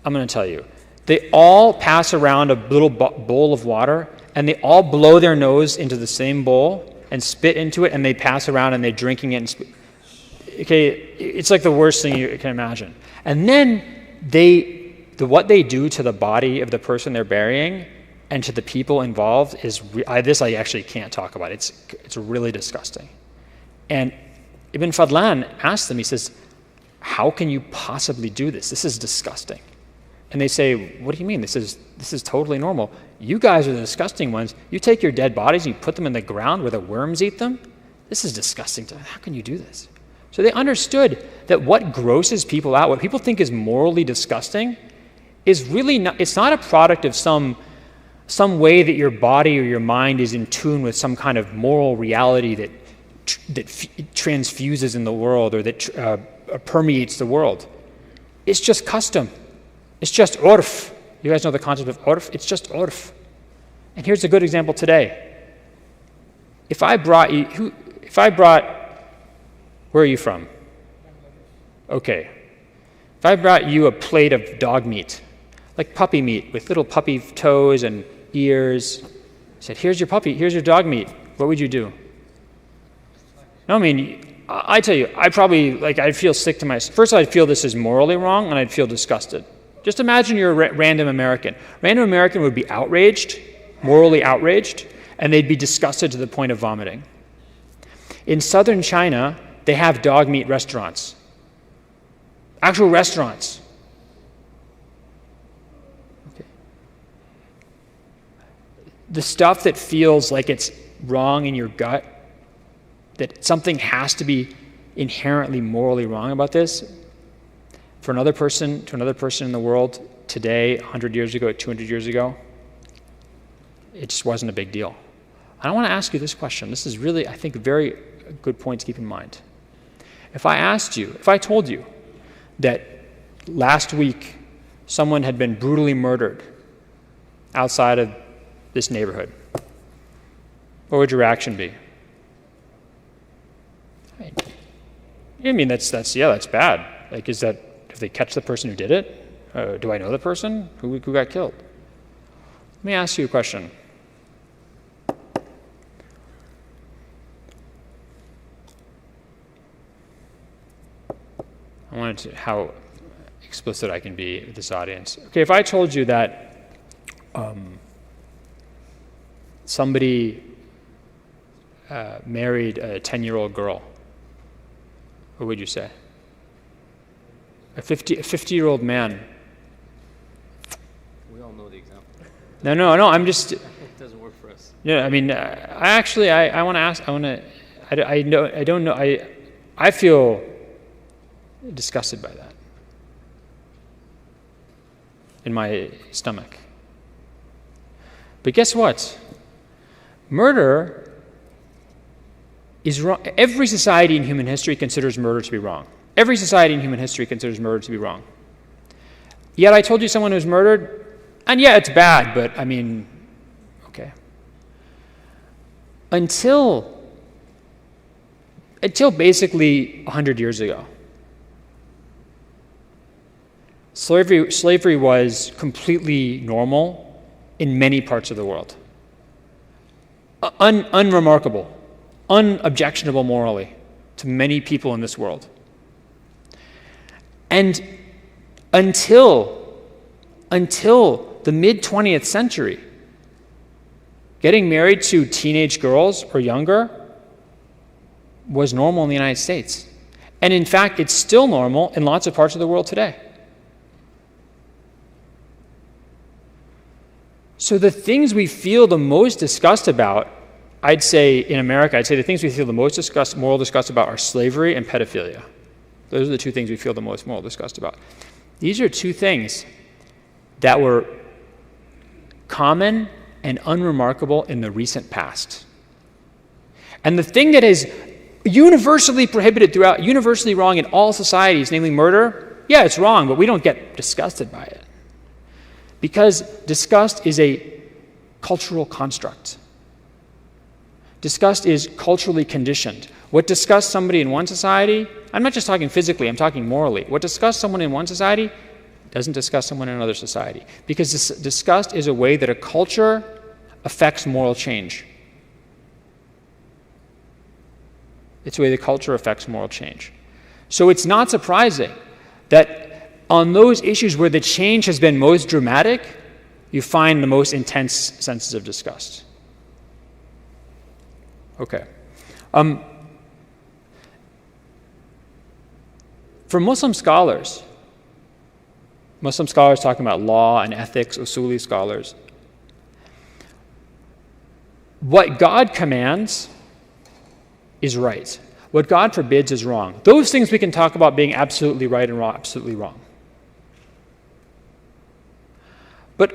I'm going to tell you. They all pass around a little bowl of water, and they all blow their nose into the same bowl and spit into it, and they pass around and they're drinking it. Okay, it's like the worst thing you can imagine. And then what they do to the body of the person they're burying and to the people involved is this I actually can't talk about. It's really disgusting. And Ibn Fadlan asked them, he says, how can you possibly do this? This is disgusting. And they say, what do you mean? This is totally normal. You guys are the disgusting ones. You take your dead bodies and you put them in the ground where the worms eat them? This is disgusting. How can you do this? So they understood that what grosses people out, what people think is morally disgusting, is really not, it's not a product of some way that your body or your mind is in tune with some kind of moral reality that transfuses in the world or that permeates the world. It's just custom. It's just urf. You guys know the concept of urf? It's just urf. And here's a good example today. If I brought, where are you from? Okay. If I brought you a plate of dog meat, like puppy meat with little puppy toes and ears, said, here's your dog meat, what would you do? No, I mean, I tell you, I'd feel sick to myself. First, I'd feel this is morally wrong, and I'd feel disgusted. Just imagine you're a random American. Random American would be outraged, morally outraged, and they'd be disgusted to the point of vomiting. In southern China, they have dog meat restaurants. Actual restaurants. Okay. The stuff that feels like it's wrong in your gut, that something has to be inherently morally wrong about this, for another person, to another person in the world today, 100 years ago, 200 years ago, it just wasn't a big deal. I want to ask you this question. This is really, I think, a very good point to keep in mind. If I told you that last week someone had been brutally murdered outside of this neighborhood, what would your reaction be? I mean, that's bad. Like, is that, if they catch the person who did it? Do I know the person who got killed? Let me ask you a question. I wanted to, how explicit I can be with this audience. Okay, if I told you that somebody married a 10-year-old girl, what would you say? A 50-year-old man. We all know the example. No, I'm just... It doesn't work for us. Yeah, I mean, I want to ask, I don't know, I feel disgusted by that in my stomach. But guess what? Murder is wrong. Every society in human history considers murder to be wrong. Every society in human history considers murder to be wrong. Yet I told you someone who's murdered, and yeah, it's bad, but I mean, okay. Until basically 100 years ago, slavery was completely normal in many parts of the world. Unremarkable, unobjectionable morally to many people in this world. And until the mid-20th century, getting married to teenage girls or younger was normal in the United States. And in fact, it's still normal in lots of parts of the world today. So the things we feel the most disgust about, I'd say in America, the things we feel the most moral disgust about are slavery and pedophilia. Those are the two things we feel the most moral disgust about. These are two things that were common and unremarkable in the recent past. And the thing that is universally prohibited throughout, universally wrong in all societies, namely murder, yeah, it's wrong, but we don't get disgusted by it. Because disgust is a cultural construct. Disgust is culturally conditioned. What disgusts somebody in one society, I'm not just talking physically, I'm talking morally. What disgusts someone in one society doesn't disgust someone in another society. Because disgust is a way that a culture affects moral change. It's the way the culture affects moral change. So it's not surprising that on those issues where the change has been most dramatic, you find the most intense senses of disgust. Okay. For Muslim scholars, Muslim scholars talking about law and ethics, usuli scholars. What God commands is right. What God forbids is wrong. Those things we can talk about being absolutely right and wrong, absolutely wrong. But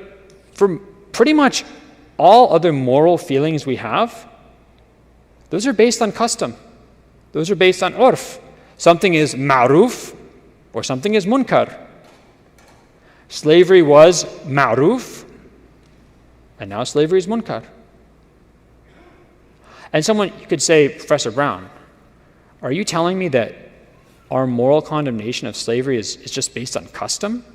for pretty much all other moral feelings we have, those are based on custom. Those are based on urf. Something is ma'ruf or something is munkar. Slavery was ma'ruf, and now slavery is munkar. And you could say, Professor Brown, are you telling me that our moral condemnation of slavery is just based on custom?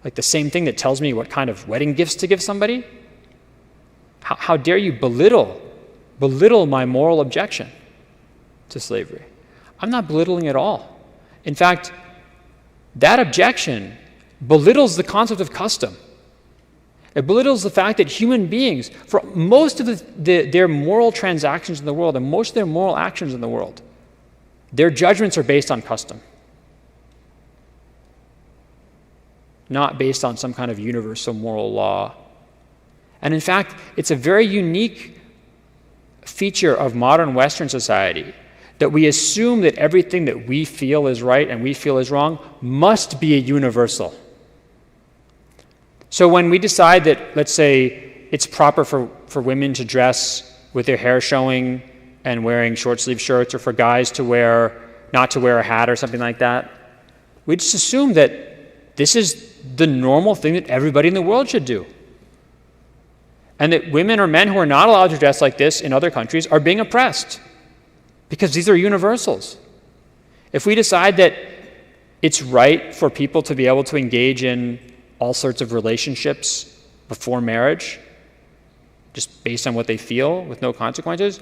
Like the same thing that tells me what kind of wedding gifts to give somebody? How dare you belittle my moral objection to slavery? I'm not belittling at all. In fact, that objection belittles the concept of custom. It belittles the fact that human beings, for most of their moral transactions in the world and most of their moral actions in the world, their judgments are based on custom, not based on some kind of universal moral law. And in fact, it's a very unique feature of modern Western society that we assume that everything that we feel is right and we feel is wrong must be a universal. So when we decide that, let's say, it's proper for women to dress with their hair showing and wearing short-sleeve shirts, or for guys to not to wear a hat or something like that, we just assume that this is the normal thing that everybody in the world should do. And that women or men who are not allowed to dress like this in other countries are being oppressed, because these are universals. If we decide that it's right for people to be able to engage in all sorts of relationships before marriage, just based on what they feel with no consequences,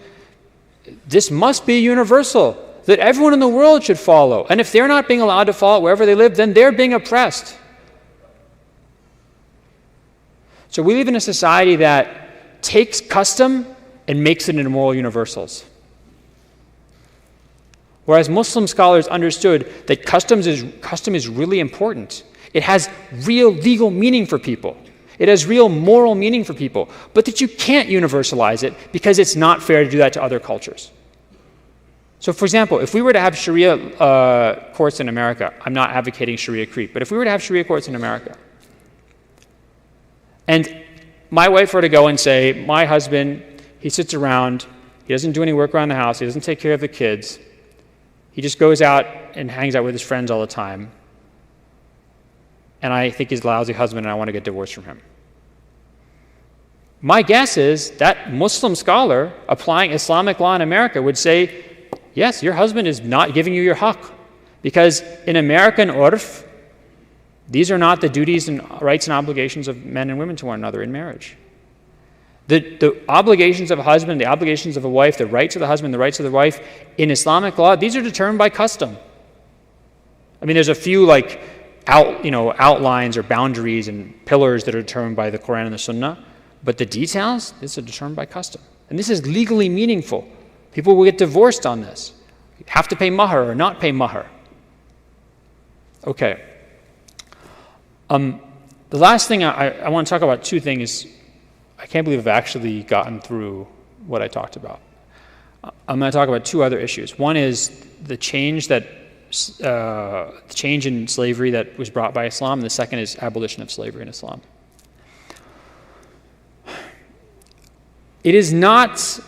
this must be universal, that everyone in the world should follow. And if they're not being allowed to follow wherever they live, then they're being oppressed. So we live in a society that takes custom and makes it into moral universals. Whereas Muslim scholars understood that custom is really important. It has real legal meaning for people. It has real moral meaning for people. But that you can't universalize it because it's not fair to do that to other cultures. So for example, if we were to have Sharia courts in America, I'm not advocating Sharia creep, but if we were to have Sharia courts in America, and my wife were to go and say, my husband, he sits around, he doesn't do any work around the house, he doesn't take care of the kids, he just goes out and hangs out with his friends all the time, and I think he's a lousy husband and I want to get divorced from him. My guess is that Muslim scholar applying Islamic law in America would say, yes, your husband is not giving you your haqq, because in American urf, these are not the duties and rights and obligations of men and women to one another in marriage. The obligations of a husband, the obligations of a wife, the rights of the husband, the rights of the wife, in Islamic law, these are determined by custom. I mean, there's a few outlines or boundaries and pillars that are determined by the Quran and the Sunnah, but the details, these are determined by custom. And this is legally meaningful. People will get divorced on this. You have to pay mahr or not pay mahr. Okay. The last thing I want to talk about, two things. I can't believe I've actually gotten through what I talked about. I'm going to talk about two other issues. One is the change in slavery that was brought by Islam, and the second is abolition of slavery in Islam. It is not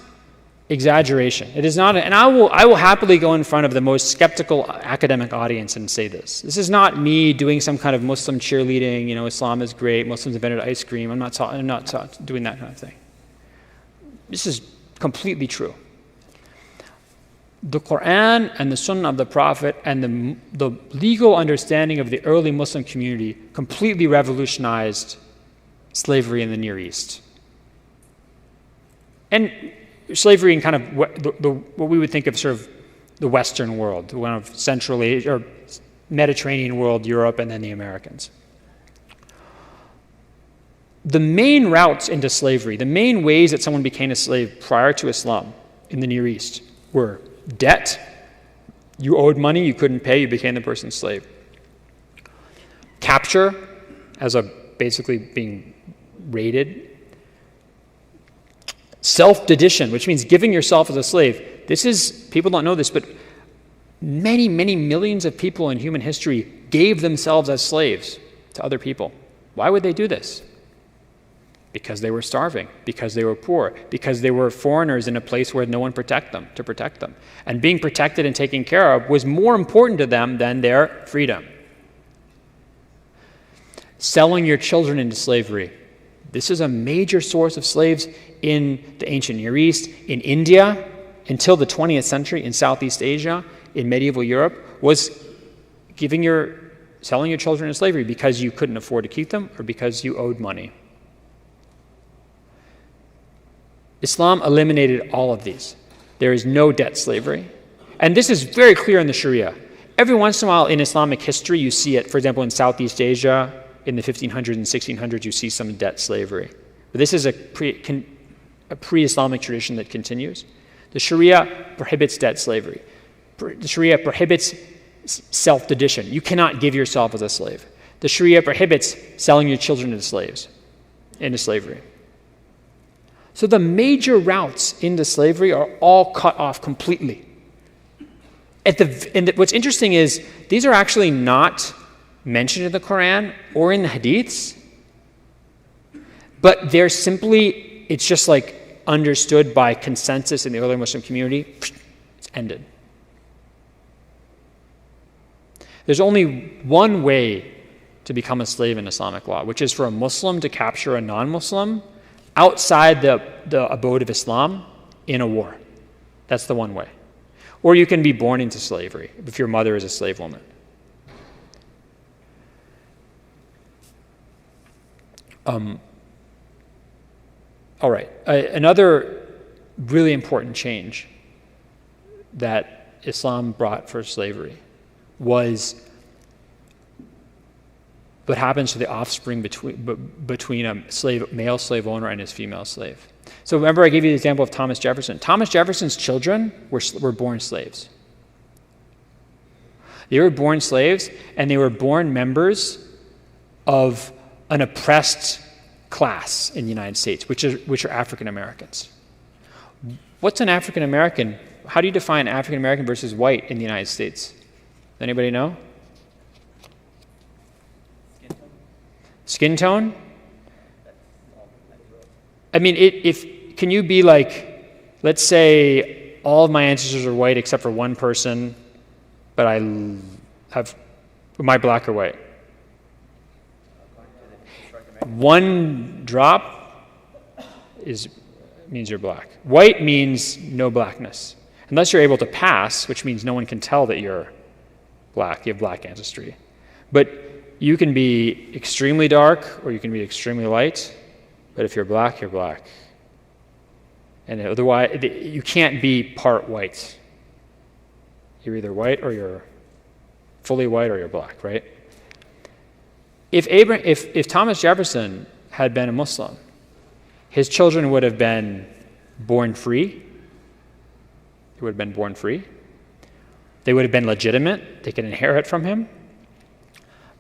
exaggeration. It is not, and I will happily go in front of the most skeptical academic audience and say this. This is not me doing some kind of Muslim cheerleading, Islam is great, Muslims invented ice cream. I'm not doing that kind of thing. This is completely true. The Quran and the Sunnah of the Prophet and the legal understanding of the early Muslim community completely revolutionized slavery in the Near East. And slavery in kind of what we would think of sort of the Western world, one of Central Asia or Mediterranean world, Europe, and then the Americans. The main routes into slavery, the main ways that someone became a slave prior to Islam in the Near East were debt. You owed money, you couldn't pay, you became the person's slave. capture as a basically being raided. Self-dedition, which means giving yourself as a slave. This is, people don't know this, but many, many millions of people in human history gave themselves as slaves to other people. Why would they do this? Because they were starving, because they were poor, because they were foreigners in a place where no one to protect them. And being protected and taken care of was more important to them than their freedom. Selling your children into slavery. This is a major source of slaves in the ancient Near East, in India, until the 20th century, in Southeast Asia, in medieval Europe, was selling your children into slavery because you couldn't afford to keep them or because you owed money. Islam eliminated all of these. There is no debt slavery. And this is very clear in the Sharia. Every once in a while in Islamic history, you see it, for example, in Southeast Asia, in the 1500s and 1600s, you see some debt slavery. But this is a pre-Islamic tradition that continues. The Sharia prohibits debt slavery. The Sharia prohibits self-dedition. You cannot give yourself as a slave. The Sharia prohibits selling your children into slavery. So the major routes into slavery are all cut off completely. What's interesting is these are actually not mentioned in the Quran or in the Hadiths, but it's just like understood by consensus in the early Muslim community. It's ended. There's only one way to become a slave in Islamic law, which is for a Muslim to capture a non-Muslim outside the abode of Islam in a war. That's the one way. Or you can be born into slavery if your mother is a slave woman. All right. Another really important change that Islam brought for slavery was what happens to the offspring between a male slave owner and his female slave. So remember I gave you the example of Thomas Jefferson. Thomas Jefferson's children were born slaves. They were born slaves, and they were born members of an oppressed class in the United States, which are African Americans. What's an African American? How do you define African American versus white in the United States? Does anybody know? Skin tone? I mean, can you be like, let's say all of my ancestors are white except for one person, but am I black or white? One drop means you're black. White means no blackness. Unless you're able to pass, which means no one can tell that you're black, you have black ancestry. But you can be extremely dark or you can be extremely light, but if you're black, you're black. And otherwise, you can't be part white. You're either white or you're fully white or you're black, right? If Thomas Jefferson had been a Muslim, his children would have been born free. They would have been born free. They would have been legitimate. They could inherit from him.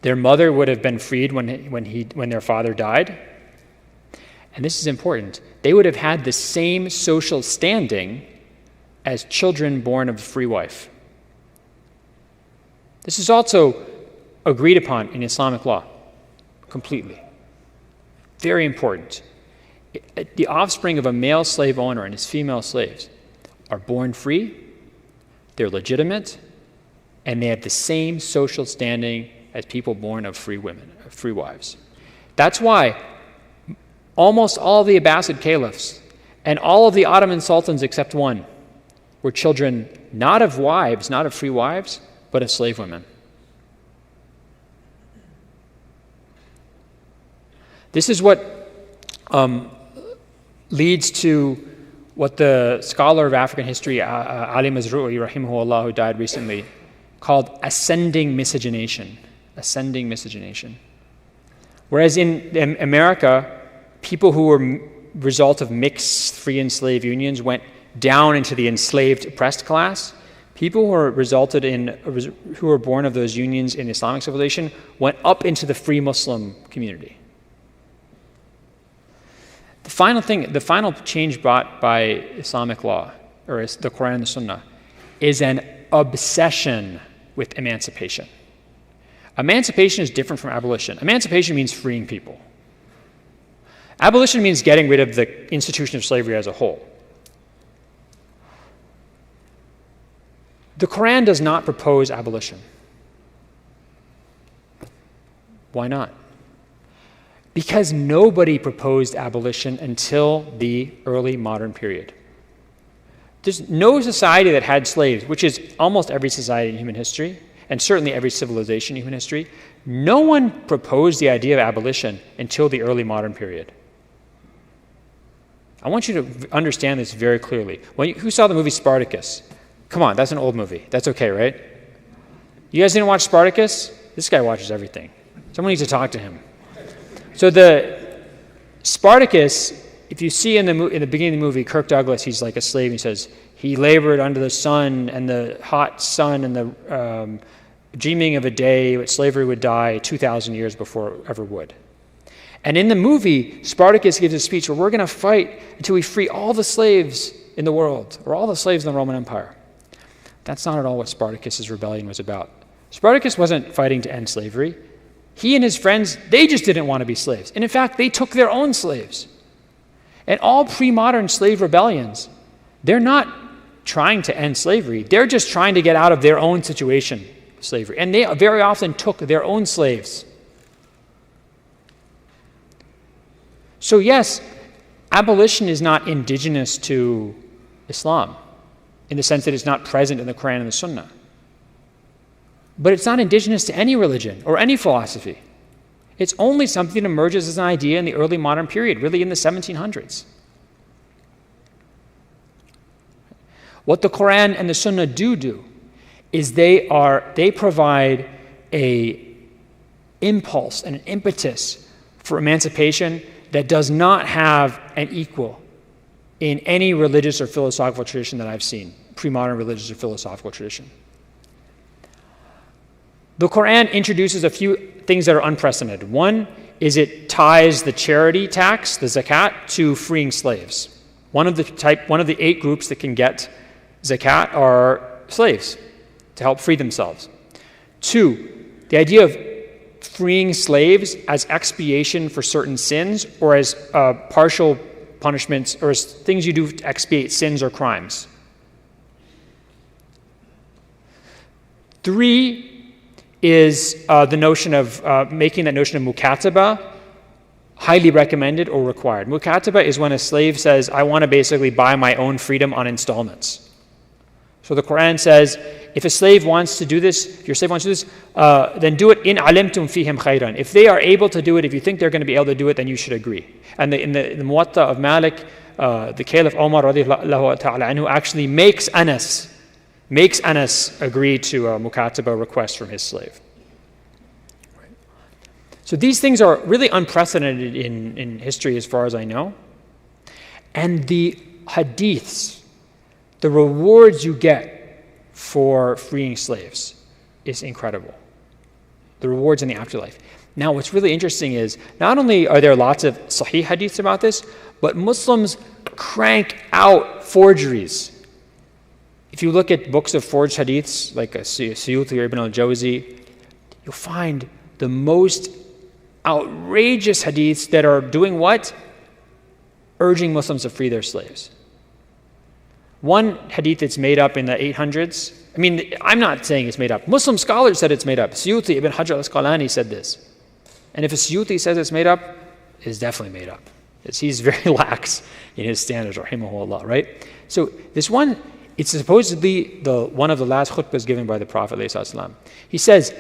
Their mother would have been freed when their father died. And this is important. They would have had the same social standing as children born of a free wife. This is also agreed upon in Islamic law, completely. Very important. The offspring of a male slave owner and his female slaves are born free, they're legitimate, and they have the same social standing as people born of free women, of free wives. That's why almost all of the Abbasid caliphs and all of the Ottoman sultans except one were children not of wives, not of free wives, but of slave women. This is what leads to what the scholar of African history, Ali Mazrui, rahimahullah, who died recently, called ascending miscegenation. Ascending miscegenation. Whereas in America, people who were result of mixed free and slave unions went down into the enslaved oppressed class. People who were born of those unions in Islamic civilization went up into the free Muslim community. The final change brought by Islamic law, or the Quran and the Sunnah, is an obsession with emancipation. Emancipation is different from abolition. Emancipation means freeing people. Abolition means getting rid of the institution of slavery as a whole. The Quran does not propose abolition. Why not? Because nobody proposed abolition until the early modern period. There's no society that had slaves, which is almost every society in human history, and certainly every civilization in human history. No one proposed the idea of abolition until the early modern period. I want you to understand this very clearly. Who saw the movie Spartacus? Come on, that's an old movie. That's okay, right? You guys didn't watch Spartacus? This guy watches everything. Someone needs to talk to him. So the Spartacus, if you see in the beginning of the movie, Kirk Douglas, he's like a slave. He says, he labored under the sun and the hot sun and the dreaming of a day when slavery would die 2,000 years before it ever would. And in the movie, Spartacus gives a speech where we're going to fight until we free all the slaves in the world, or all the slaves in the Roman Empire. That's not at all what Spartacus's rebellion was about. Spartacus wasn't fighting to end slavery. He and his friends, they just didn't want to be slaves. And in fact, they took their own slaves. And all pre-modern slave rebellions, they're not trying to end slavery. They're just trying to get out of their own situation of slavery. And they very often took their own slaves. So yes, abolition is not indigenous to Islam, in the sense that it's not present in the Quran and the Sunnah. But it's not indigenous to any religion or any philosophy. It's only something that emerges as an idea in the early modern period, really in the 1700s. What the Quran and the Sunnah do is they provide a impulse and an impetus for emancipation that does not have an equal in any religious or philosophical tradition that I've seen, pre-modern religious or philosophical tradition. The Quran introduces a few things that are unprecedented. One is it ties the charity tax, the zakat, to freeing slaves. One of the 8 groups that can get zakat are slaves to help free themselves. 2, the idea of freeing slaves as expiation for certain sins, or as partial punishments, or as things you do to expiate sins or crimes. 3 is the notion of making that notion of mukataba highly recommended or required. Mukataba is when a slave says, I want to basically buy my own freedom on installments. So the Quran says, if a slave wants to do this, if your slave wants to do this, then do it in alimtum fihim khayran. If they are able to do it, if you think they're going to be able to do it, then you should agree. And in the Muwatta of Malik, the Caliph Omar radiallahu ta'ala anhu actually makes Anas agree to a mukataba request from his slave. So these things are really unprecedented in history as far as I know. And the hadiths, the rewards you get for freeing slaves is incredible. The rewards in the afterlife. Now what's really interesting is, not only are there lots of sahih hadiths about this, but Muslims crank out forgeries. If you look at books of forged hadiths, like Suyuti or Ibn al-Jawzi, you'll find the most outrageous hadiths that are doing what? Urging Muslims to free their slaves. One hadith that's made up in the 800s, I mean, I'm not saying it's made up. Muslim scholars said it's made up. Suyuti, Ibn Hajar al-Asqalani said this. And if a Suyuti says it's made up, it's definitely made up. He's very lax in his standards, rahimahullah, right? So this one, it's supposedly one of the last khutbahs given by the Prophet ﷺ. He says,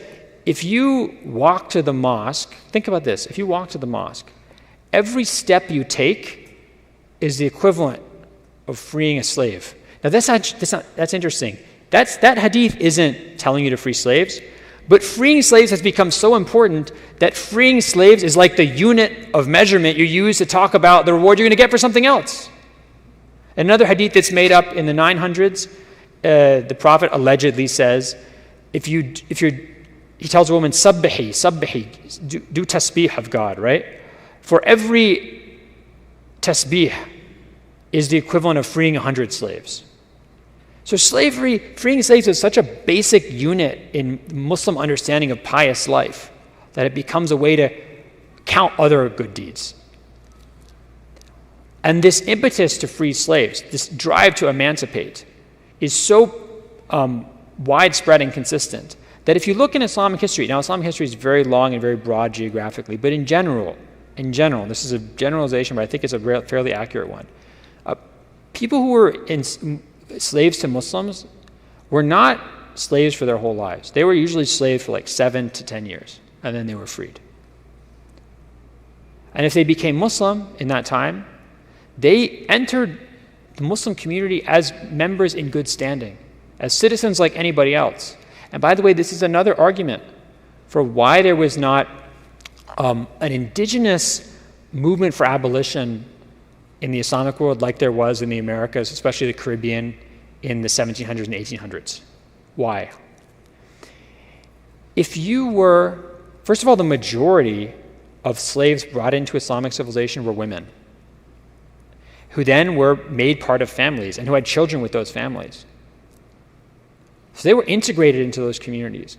if you walk to the mosque, think about this, if you walk to the mosque, every step you take is the equivalent of freeing a slave. Now that's interesting. That hadith isn't telling you to free slaves, but freeing slaves has become so important that freeing slaves is like the unit of measurement you use to talk about the reward you're going to get for something else. Another hadith that's made up in the 900s, the Prophet allegedly says, he tells a woman, sabbihi, do tasbih of God, right? For every tasbih is the equivalent of freeing 100 slaves. So freeing slaves is such a basic unit in Muslim understanding of pious life that it becomes a way to count other good deeds. And this impetus to free slaves, this drive to emancipate, is so widespread and consistent that if you look in Islamic history, now Islamic history is very long and very broad geographically, but in general, this is a generalization, but I think it's a fairly accurate one. People who were slaves to Muslims were not slaves for their whole lives. They were usually slaves for like 7 to 10 years, and then they were freed. And if they became Muslim in that time, they entered the Muslim community as members in good standing, as citizens like anybody else. And by the way, this is another argument for why there was not an indigenous movement for abolition in the Islamic world like there was in the Americas, especially the Caribbean, in the 1700s and 1800s. Why? First of all, the majority of slaves brought into Islamic civilization were women, who then were made part of families and who had children with those families. So they were integrated into those communities.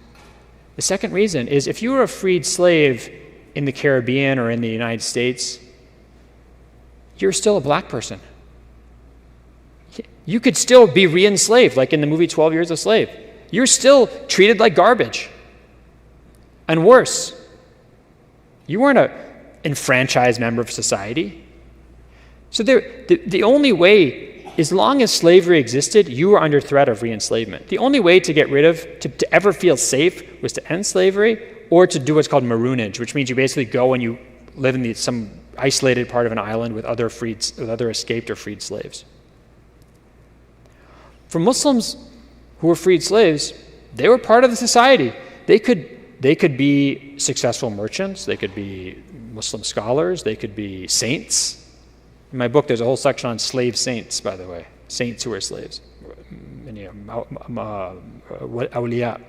The second reason is if you were a freed slave in the Caribbean or in the United States, you're still a black person. You could still be re-enslaved, like in the movie 12 Years a Slave. You're still treated like garbage. And worse, you weren't an enfranchised member of society. So the only way, as long as slavery existed, you were under threat of re-enslavement. The only way to get rid of, to ever feel safe, was to end slavery or to do what's called maroonage, which means you basically go and you live in some isolated part of an island with other escaped or freed slaves. For Muslims who were freed slaves, they were part of the society. They could be successful merchants, they could be Muslim scholars, they could be saints. In my book, there's a whole section on slave saints, by the way, saints who are slaves. Awliya.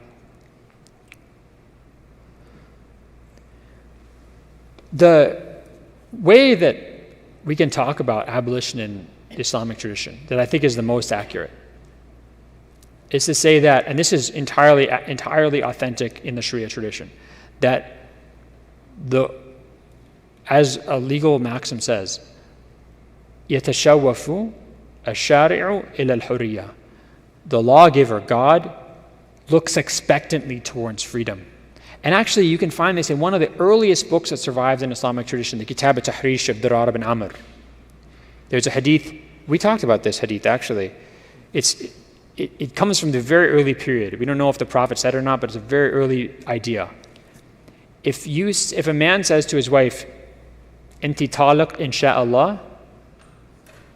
The way that we can talk about abolition in the Islamic tradition that I think is the most accurate is to say that, and this is entirely authentic in the Sharia tradition, that as a legal maxim says, يَتَشَوَّفُ الشَّارِعُ إِلَى الْحُرِيَّةِ. The lawgiver, God, looks expectantly towards freedom. And actually, you can find this in one of the earliest books that survives in Islamic tradition, the Kitab al-Tahrish of Dirar ibn Amr. There's a hadith, we talked about this hadith actually. It comes from the very early period. We don't know if the Prophet said it or not, but it's a very early idea. If a man says to his wife, "Inti talaq insha'Allah,"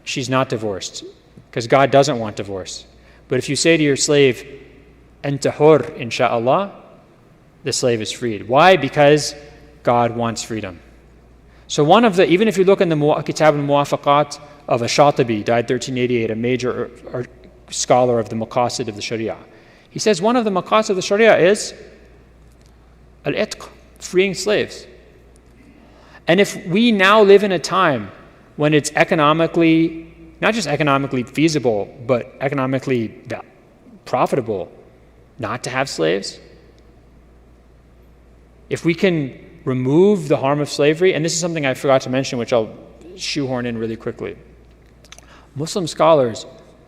she's not divorced, because God doesn't want divorce. But if you say to your slave, "Anta hur insha'Allah," the slave is freed. Why? Because God wants freedom. So even if you look in the Kitab al-Muwafaqat of Ash-Shatibi, died 1388, a major scholar of the maqasid of the Sharia, he says one of the maqasid of the Sharia is al-itq, freeing slaves. And if we now live in a time when it's economically, not just economically feasible, but economically profitable not to have slaves, if we can remove the harm of slavery, and this is something I forgot to mention, which I'll shoehorn in really quickly. Muslim scholars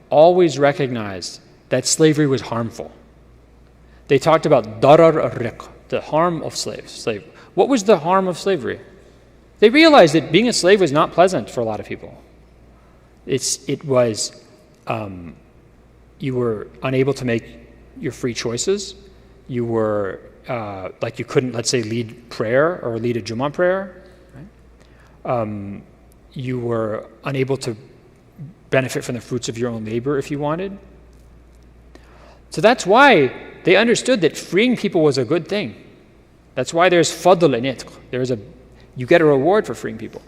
always recognized that slavery was harmful. They talked about darar al-riq, the harm of slaves. What was the harm of slavery? They realized that being a slave was not pleasant for a lot of people. It was you were unable to make your free choices. You were you couldn't, let's say, lead prayer or lead a Jummah prayer. Right? You were unable to benefit from the fruits of your own labor if you wanted. So that's why they understood that freeing people was a good thing. That's why there's fadl in it. You get a reward for freeing people.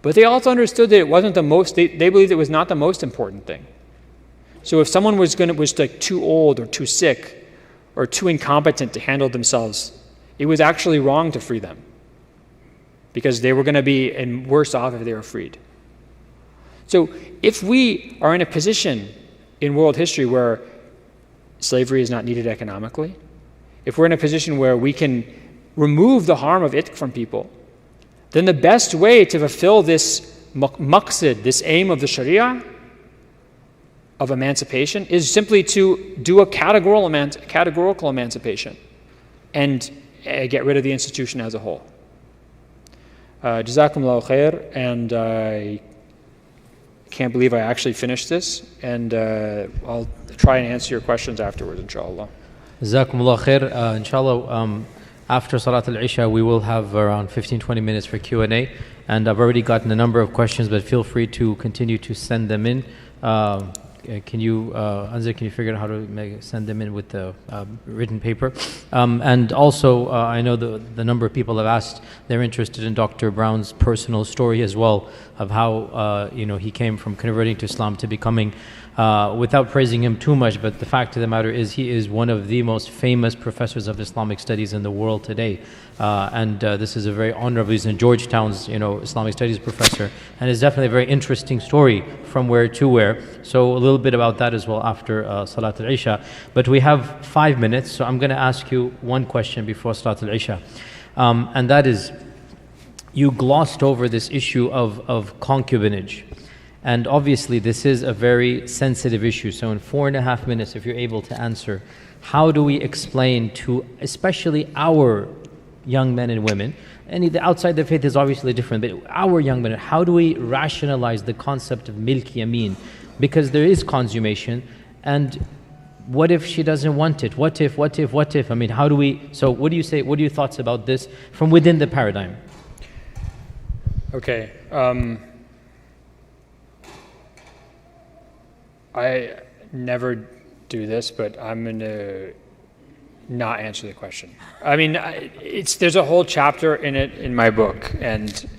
But they also understood that it wasn't the most, they believed it was not the most important thing. So if someone was like too old or too sick or too incompetent to handle themselves, it was actually wrong to free them, because they were going to be worse off if they were freed. So if we are in a position in world history where slavery is not needed economically, if we're in a position where we can remove the harm of itq from people, then the best way to fulfill this maqsid, this aim of the Sharia, of emancipation, is simply to do a categorical emancipation and get rid of the institution as a whole. Jazakumullahu khair, and I can't believe I actually finished this, and I'll try and answer your questions afterwards, inshallah. Jazakumullah khair. Inshallah, after Salat al-Isha, we will have around 15-20 minutes for Q&A, and I've already gotten a number of questions, but feel free to continue to send them in. Can you, Anzir, can you figure out how to send them in with the written paper? And also, I know the number of people have asked, they're interested in Dr. Brown's personal story as well, of how he came from converting to Islam to becoming, without praising him too much, but the fact of the matter is he is one of the most famous professors of Islamic studies in the world today. And this is a very honorable, he's in Georgetown's Islamic studies professor, and it's definitely a very interesting story from where to where. So a little bit about that as well after Salat al-Isha. But we have 5 minutes, so I'm going to ask you one question before Salat al-Isha. And that is, you glossed over this issue of concubinage. And obviously this is a very sensitive issue. So in 4.5 minutes, if you're able to answer, how do we explain to especially our young men and women, and outside the faith is obviously different, but our young men, how do we rationalize the concept of milk yamin? Because there is consummation, and what if she doesn't want it? What if? I mean, how do we, so what do you say, what are your thoughts about this from within the paradigm? Okay. I never do this, but I'm going to not answer the question. I mean, there's a whole chapter in it in my book, and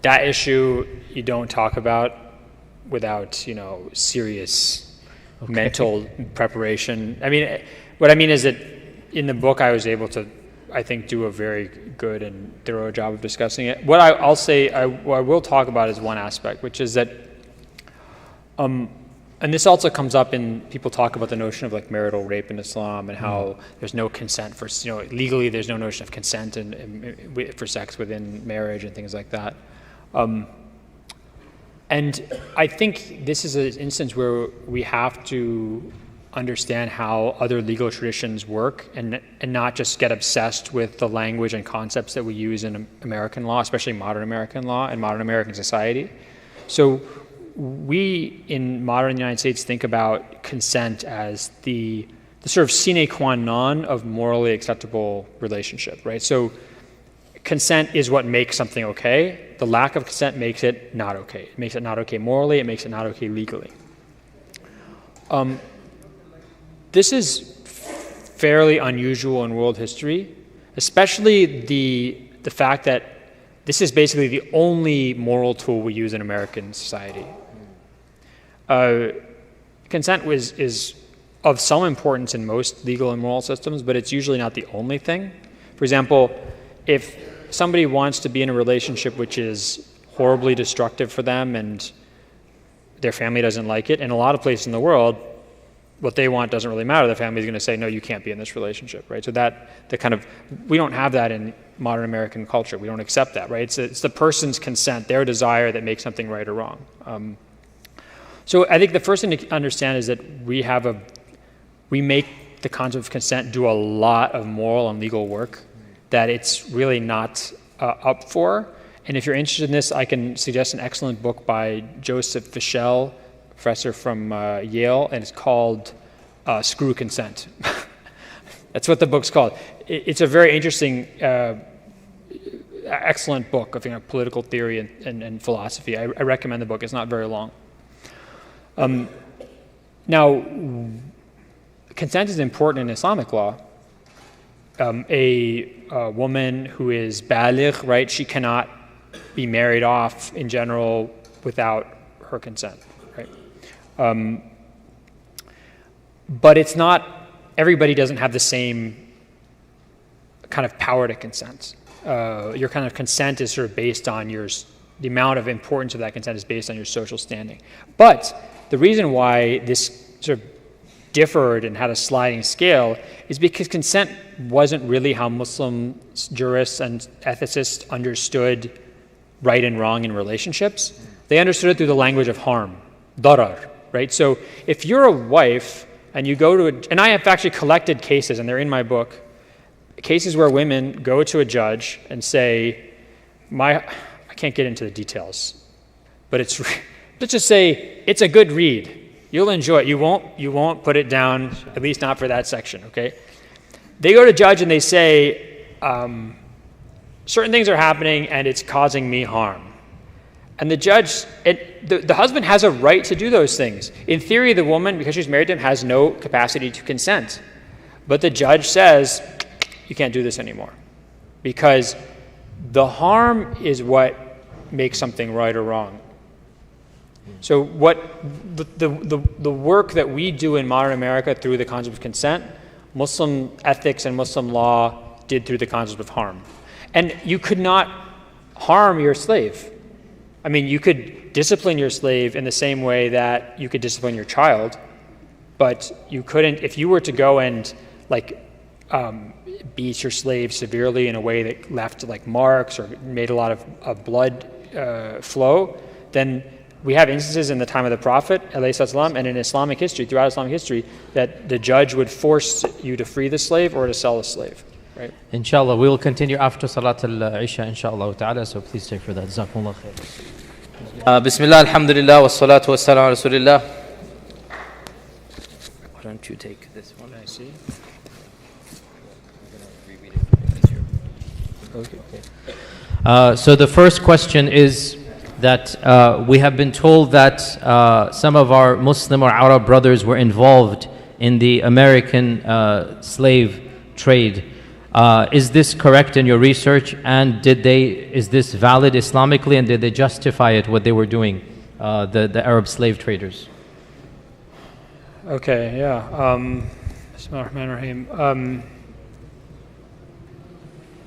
that issue you don't talk about without, serious mental preparation. I mean, what I mean is that in the book I was able to, I think, do a very good and thorough job of discussing it. What I'll say, what I will talk about is one aspect, which is that, and this also comes up in, people talk about the notion of like marital rape in Islam and how there's no consent for, legally there's no notion of consent for sex within marriage and things like that. And I think this is an instance where we have to understand how other legal traditions work and not just get obsessed with the language and concepts that we use in American law, especially modern American law and modern American society. So we in modern United States think about consent as the sort of sine qua non of morally acceptable relationship, right? So consent is what makes something okay. The lack of consent makes it not okay. It makes it not okay morally, it makes it not okay legally. This is fairly unusual in world history, especially the fact that this is basically the only moral tool we use in American society. Consent is of some importance in most legal and moral systems, but it's usually not the only thing. For example, if somebody wants to be in a relationship which is horribly destructive for them and their family doesn't like it, in a lot of places in the world, what they want doesn't really matter. The family's going to say, no, you can't be in this relationship, right? So we don't have that in modern American culture. We don't accept that, right? It's the person's consent, their desire, that makes something right or wrong. So I think the first thing to understand is that we make the concept of consent do a lot of moral and legal work that it's really not up for. And if you're interested in this, I can suggest an excellent book by Joseph Fischel, professor from Yale, and it's called Screw Consent. That's what the book's called. It's a very interesting, excellent book of political theory and philosophy. I recommend the book. It's not very long. Now, consent is important in Islamic law. A woman who is baligh, right, she cannot be married off in general without her consent, right? but it's not, everybody doesn't have the same kind of power to consent. Your kind of consent is sort of based on the amount of importance of that consent is based on your social standing. But the reason why this sort of differed and had a sliding scale is because consent wasn't really how Muslim jurists and ethicists understood right and wrong in relationships. They understood it through the language of harm, darar, right? So if you're a wife and you go to and I have actually collected cases, and they're in my book, cases where women go to a judge and say, I can't get into the details, but let's just say it's a good read. You'll enjoy it. You won't put it down, at least not for that section, okay? They go to judge and they say, certain things are happening and it's causing me harm. And the judge, the husband has a right to do those things. In theory, the woman, because she's married to him, has no capacity to consent. But the judge says, you can't do this anymore. Because the harm is what makes something right or wrong. So what the work that we do in modern America through the concept of consent, Muslim ethics and Muslim law did through the concept of harm. And you could not harm your slave. I mean, you could discipline your slave in the same way that you could discipline your child, but you couldn't, if you were to go and beat your slave severely in a way that left like marks or made a lot of blood flow, then we have instances in the time of the Prophet ﷺ, and in Islamic history, throughout Islamic history, that the judge would force you to free the slave or to sell the slave. Right? Inshallah, we will continue after Salat al-Isha, inshallah ta'ala, so please stay for that. Jazakumullah khair. Bismillah, alhamdulillah, wa salatu wa salam ala rasulillah. Why don't you take this one? I see. Okay. So the first question is that we have been told that some of our Muslim or Arab brothers were involved in the American slave trade. Is this correct in your research, and is this valid Islamically, and did they justify it, what they were doing, the Arab slave traders? Okay, yeah. Bismillah ar-Rahman ar-Rahim.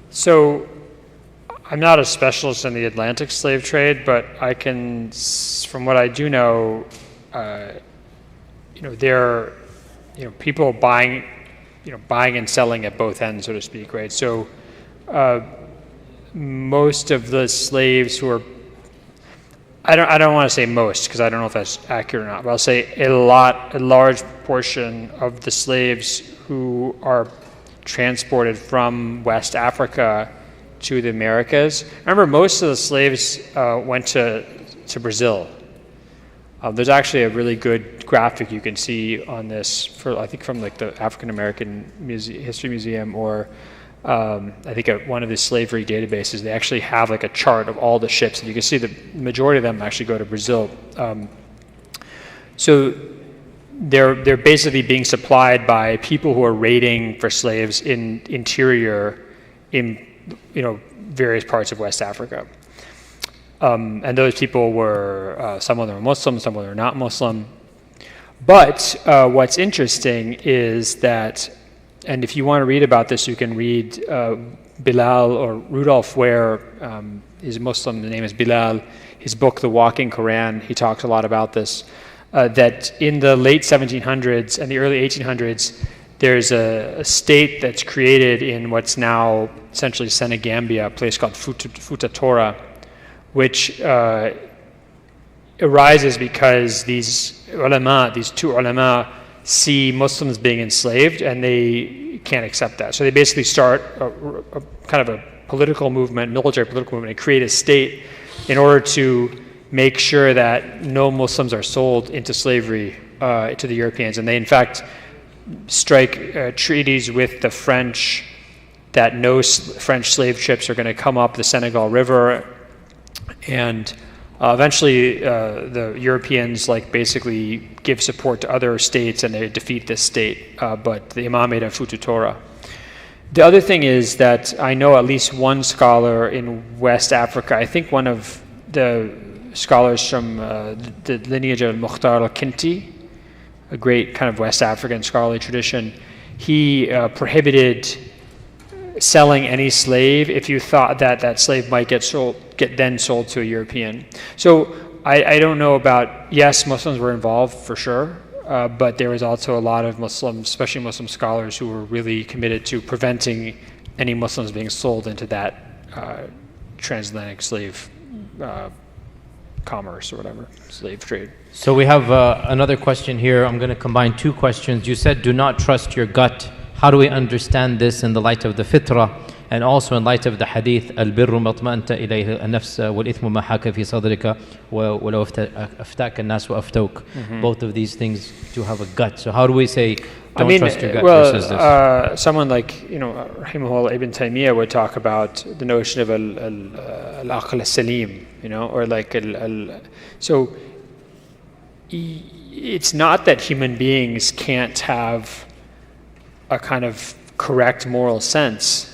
So I'm not a specialist in the Atlantic slave trade, but I can, from what I do know, there, people buying and selling at both ends, so to speak, right? So most of the slaves who are, I don't want to say most, because I don't know if that's accurate or not, but I'll say a large portion of the slaves who are transported from West Africa to the Americas. Remember, most of the slaves went to Brazil. There's actually a really good graphic you can see on this, I think from like the African American History Museum, or I think one of the slavery databases. They actually have like a chart of all the ships, and you can see the majority of them actually go to Brazil. So they're basically being supplied by people who are raiding for slaves in various parts of West Africa. And those people were, some of them were Muslim, some of them were not Muslim. But what's interesting is that, and if you want to read about this, you can read Bilal or Rudolf Ware, he's Muslim, the name is Bilal, his book, The Walking Quran, he talks a lot about this, that in the late 1700s and the early 1800s, there's a state that's created in what's now essentially Senegambia, a place called Futa Tora, which arises because these two ulama, see Muslims being enslaved, and they can't accept that. So they basically start a kind of a political movement, military political movement, and create a state in order to make sure that no Muslims are sold into slavery to the Europeans. And they, in fact, strike treaties with the French that no French slave ships are going to come up the Senegal River, and eventually the Europeans basically give support to other states, and they defeat this state, but the Imamate of Futu Torah. The other thing is that I know at least one scholar in West Africa, I think one of the scholars from the lineage of Mukhtar al-Kinti, a great kind of West African scholarly tradition, he prohibited selling any slave if you thought that that slave might get then sold to a European. So I don't know about, yes, Muslims were involved for sure, but there was also a lot of Muslims, especially Muslim scholars, who were really committed to preventing any Muslims being sold into that transatlantic slave commerce or whatever, slave trade. So we have another question here. I'm going to combine two questions. You said, do not trust your gut. How do we understand this in the light of the fitrah and also in light of the hadith, البر ما اطمأنت إليه النفس والإثم ما حاك في صدرك ولو أفتاك الناس وأفتوك. Both of these things do have a gut. So how do we say, don't trust your gut versus this? Someone like, Rahimahullah Ibn Taymiyyah would talk about the notion of al-aql al-salim, or like so it's not that human beings can't have a kind of correct moral sense,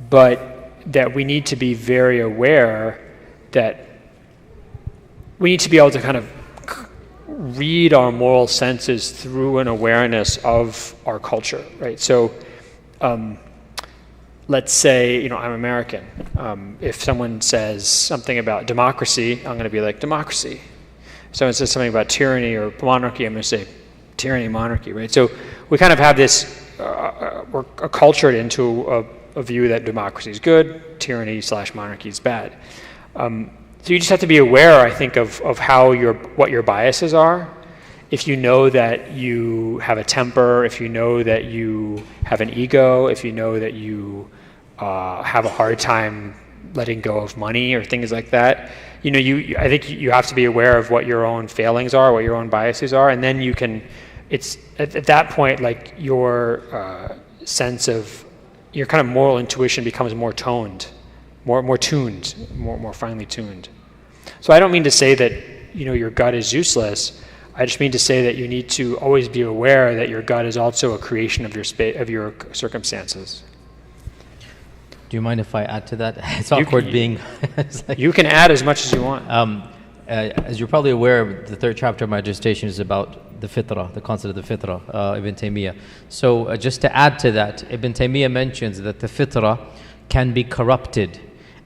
but that we need to be very aware that we need to be able to kind of read our moral senses through an awareness of our culture, right? So let's say, I'm American. If someone says something about democracy, I'm going to be like, democracy. If someone says something about tyranny or monarchy, I'm going to say tyranny, monarchy, right? So we kind of have this, we're cultured into a view that democracy is good, tyranny / monarchy is bad. So you just have to be aware, I think, of how what your biases are. If you know that you have a temper, if you know that you have an ego, if you know that you have a hard time letting go of money or things like that, I think you have to be aware of what your own failings are, what your own biases are, and then you can. It's at that point, like your sense of your kind of moral intuition becomes more toned, more tuned, more finely tuned. So I don't mean to say that your gut is useless. I just mean to say that you need to always be aware that your gut is also a creation of your circumstances. Do you mind if I add to that? It's awkward being. You can add as much as you want. As you're probably aware, the third chapter of my dissertation is about the fitrah, the concept of the fitrah, Ibn Taymiyyah. So just to add to that, Ibn Taymiyyah mentions that the fitrah can be corrupted.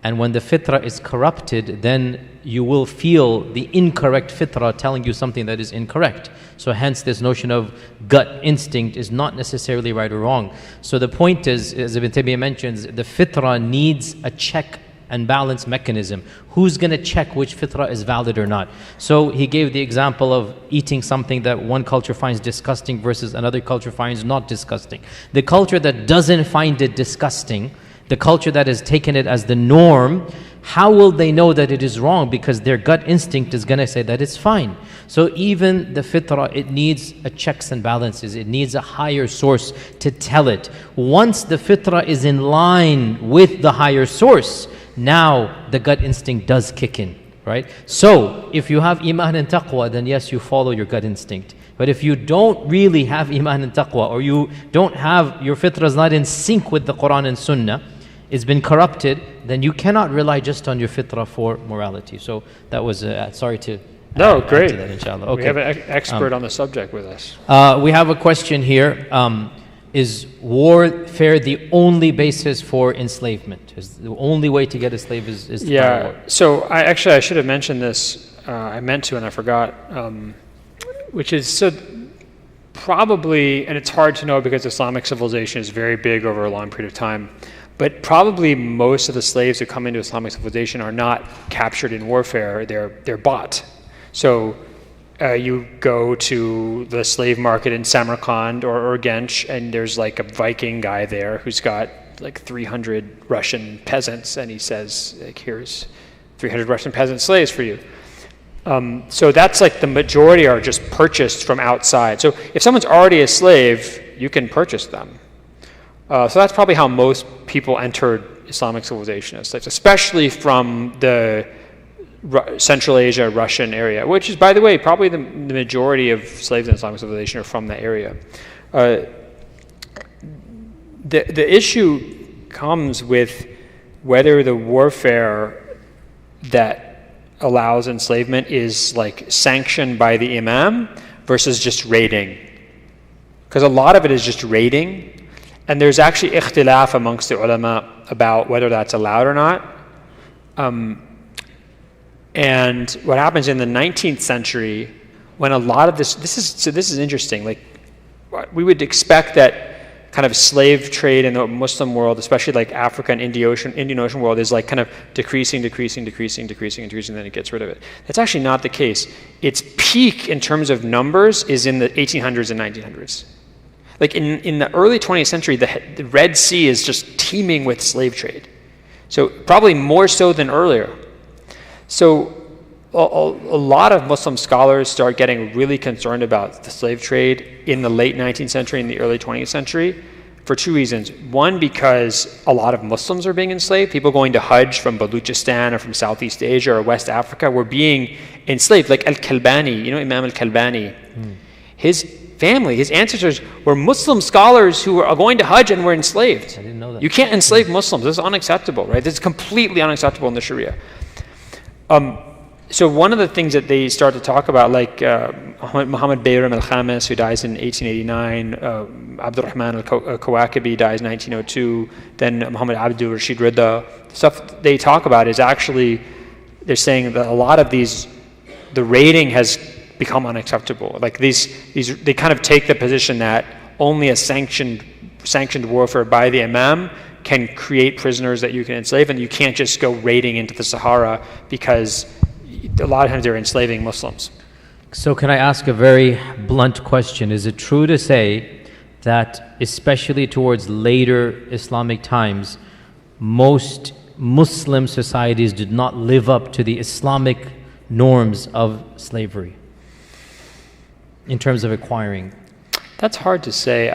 And when the fitrah is corrupted, then you will feel the incorrect fitrah telling you something that is incorrect. So hence this notion of gut instinct is not necessarily right or wrong. So the point is, as Ibn Taymiyyah mentions, the fitrah needs a check and balance mechanism. Who's going to check which fitrah is valid or not? So he gave the example of eating something that one culture finds disgusting versus another culture finds not disgusting. The culture that doesn't find it disgusting, the culture that has taken it as the norm, how will they know that it is wrong? Because their gut instinct is going to say that it's fine. So even the fitrah, it needs a checks and balances. It needs a higher source to tell it. Once the fitrah is in line with the higher source, now the gut instinct does kick in, right? So if you have iman and taqwa, then yes, you follow your gut instinct. But if you don't really have iman and taqwa, or you don't have, your fitrah is not in sync with the Quran and Sunnah, it's been corrupted, then you cannot rely just on your fitrah for morality. So that was, sorry to add great. to that, inshallah. Okay. We have an expert on the subject with us. We have a question here. Is warfare the only basis for enslavement? Is the only way to get a slave is to fight war? So I should have mentioned this. I meant to and I forgot. Which is so probably, and it's hard to know because Islamic civilization is very big over a long period of time, but probably most of the slaves that come into Islamic civilization are not captured in warfare, they're bought. So you go to the slave market in Samarkand or Urgench, and there's like a Viking guy there who's got like 300 Russian peasants, and he says, like, here's 300 Russian peasant slaves for you. So that's like the majority are just purchased from outside. So if someone's already a slave, you can purchase them. So that's probably how most people entered Islamic civilization as slaves, especially from the Central Asia, Russian area, which is, by the way, probably the majority of slaves in Islamic civilization are from that area. The issue comes with whether the warfare that allows enslavement is like sanctioned by the imam versus just raiding. Because a lot of it is just raiding, and there's actually ikhtilaf amongst the ulama about whether that's allowed or not. And what happens in the 19th century, when a lot of this is interesting. Like, we would expect that kind of slave trade in the Muslim world, especially like Africa and Indian Ocean world, is like kind of decreasing, and then it gets rid of it. That's actually not the case. Its peak in terms of numbers is in the 1800s and 1900s. Like in the early 20th century, the Red Sea is just teeming with slave trade. So probably more so than earlier. So a lot of Muslim scholars start getting really concerned about the slave trade in the late 19th century and the early 20th century for two reasons. One, because a lot of Muslims are being enslaved. People going to Hajj from Baluchistan or from Southeast Asia or West Africa were being enslaved. Like Al-Kalbani, Imam Al-Kalbani. His family, his ancestors were Muslim scholars who were going to Hajj and were enslaved. I didn't know that. You can't enslave Muslims. This is unacceptable, right? This is completely unacceptable in the Sharia. So one of the things that they start to talk about, like Muhammad Bayram al-Khamis, who dies in 1889, Abdurrahman al-Kawakibi dies in 1902, then Muhammad Abdul Rashid Rida, stuff they talk about is actually, they're saying that a lot of the raiding has become unacceptable. Like they kind of take the position that only a sanctioned warfare by the Imam can create prisoners that you can enslave, and you can't just go raiding into the Sahara because a lot of times they're enslaving Muslims. So can I ask a very blunt question? Is it true to say that, especially towards later Islamic times, most Muslim societies did not live up to the Islamic norms of slavery in terms of acquiring? That's hard to say.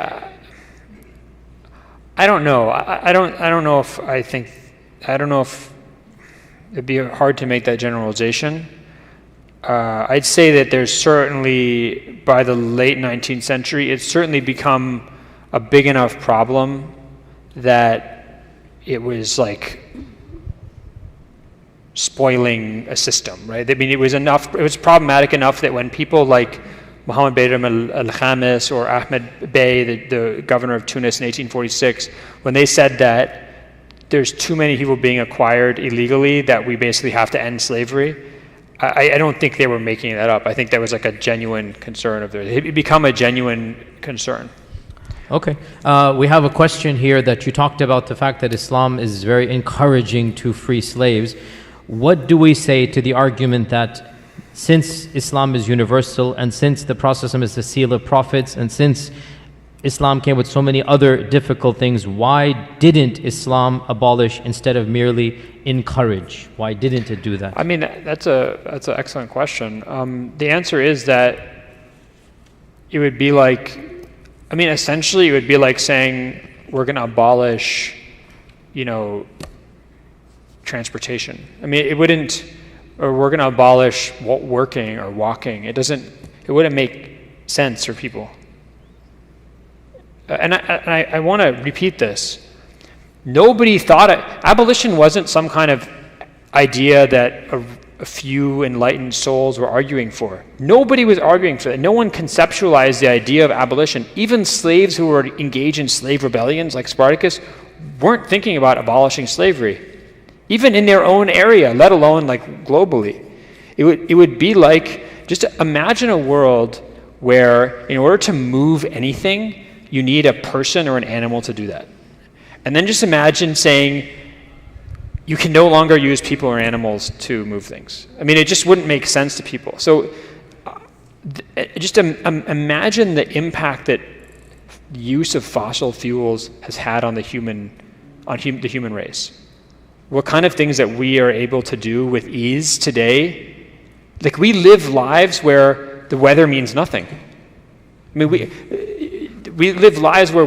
I don't know. I don't know if it'd be hard to make that generalization. I'd say that there's certainly, by the late 19th century, it's certainly become a big enough problem that it was like spoiling a system, right? I mean, it was problematic enough that when people like Muhammad Bayram al-Khamis or Ahmed Bey, the governor of Tunis in 1846, when they said that there's too many people being acquired illegally that we basically have to end slavery, I don't think they were making that up. I think that was like a genuine concern of theirs. It become a genuine concern. Okay. We have a question here that you talked about the fact that Islam is very encouraging to free slaves. What do we say to the argument that since Islam is universal, and since the Prophet is the seal of prophets, and since Islam came with so many other difficult things, why didn't Islam abolish instead of merely encourage? Why didn't it do that? I mean, that's an excellent question. The answer is that it would be like, essentially it would be like saying we're going to abolish, transportation. It wouldn't, or we're going to abolish working or walking. It wouldn't make sense for people. And I want to repeat this. Nobody thought abolition wasn't some kind of idea that a few enlightened souls were arguing for. Nobody was arguing for that. No one conceptualized the idea of abolition. Even slaves who were engaged in slave rebellions like Spartacus weren't thinking about abolishing slavery, even in their own area, let alone like globally. It would be like, just imagine a world where in order to move anything, you need a person or an animal to do that. And then just imagine saying you can no longer use people or animals to move things. It just wouldn't make sense to people. So just imagine the impact that use of fossil fuels has had on the human race. What kind of things that we are able to do with ease today. Like, we live lives where the weather means nothing. We live lives where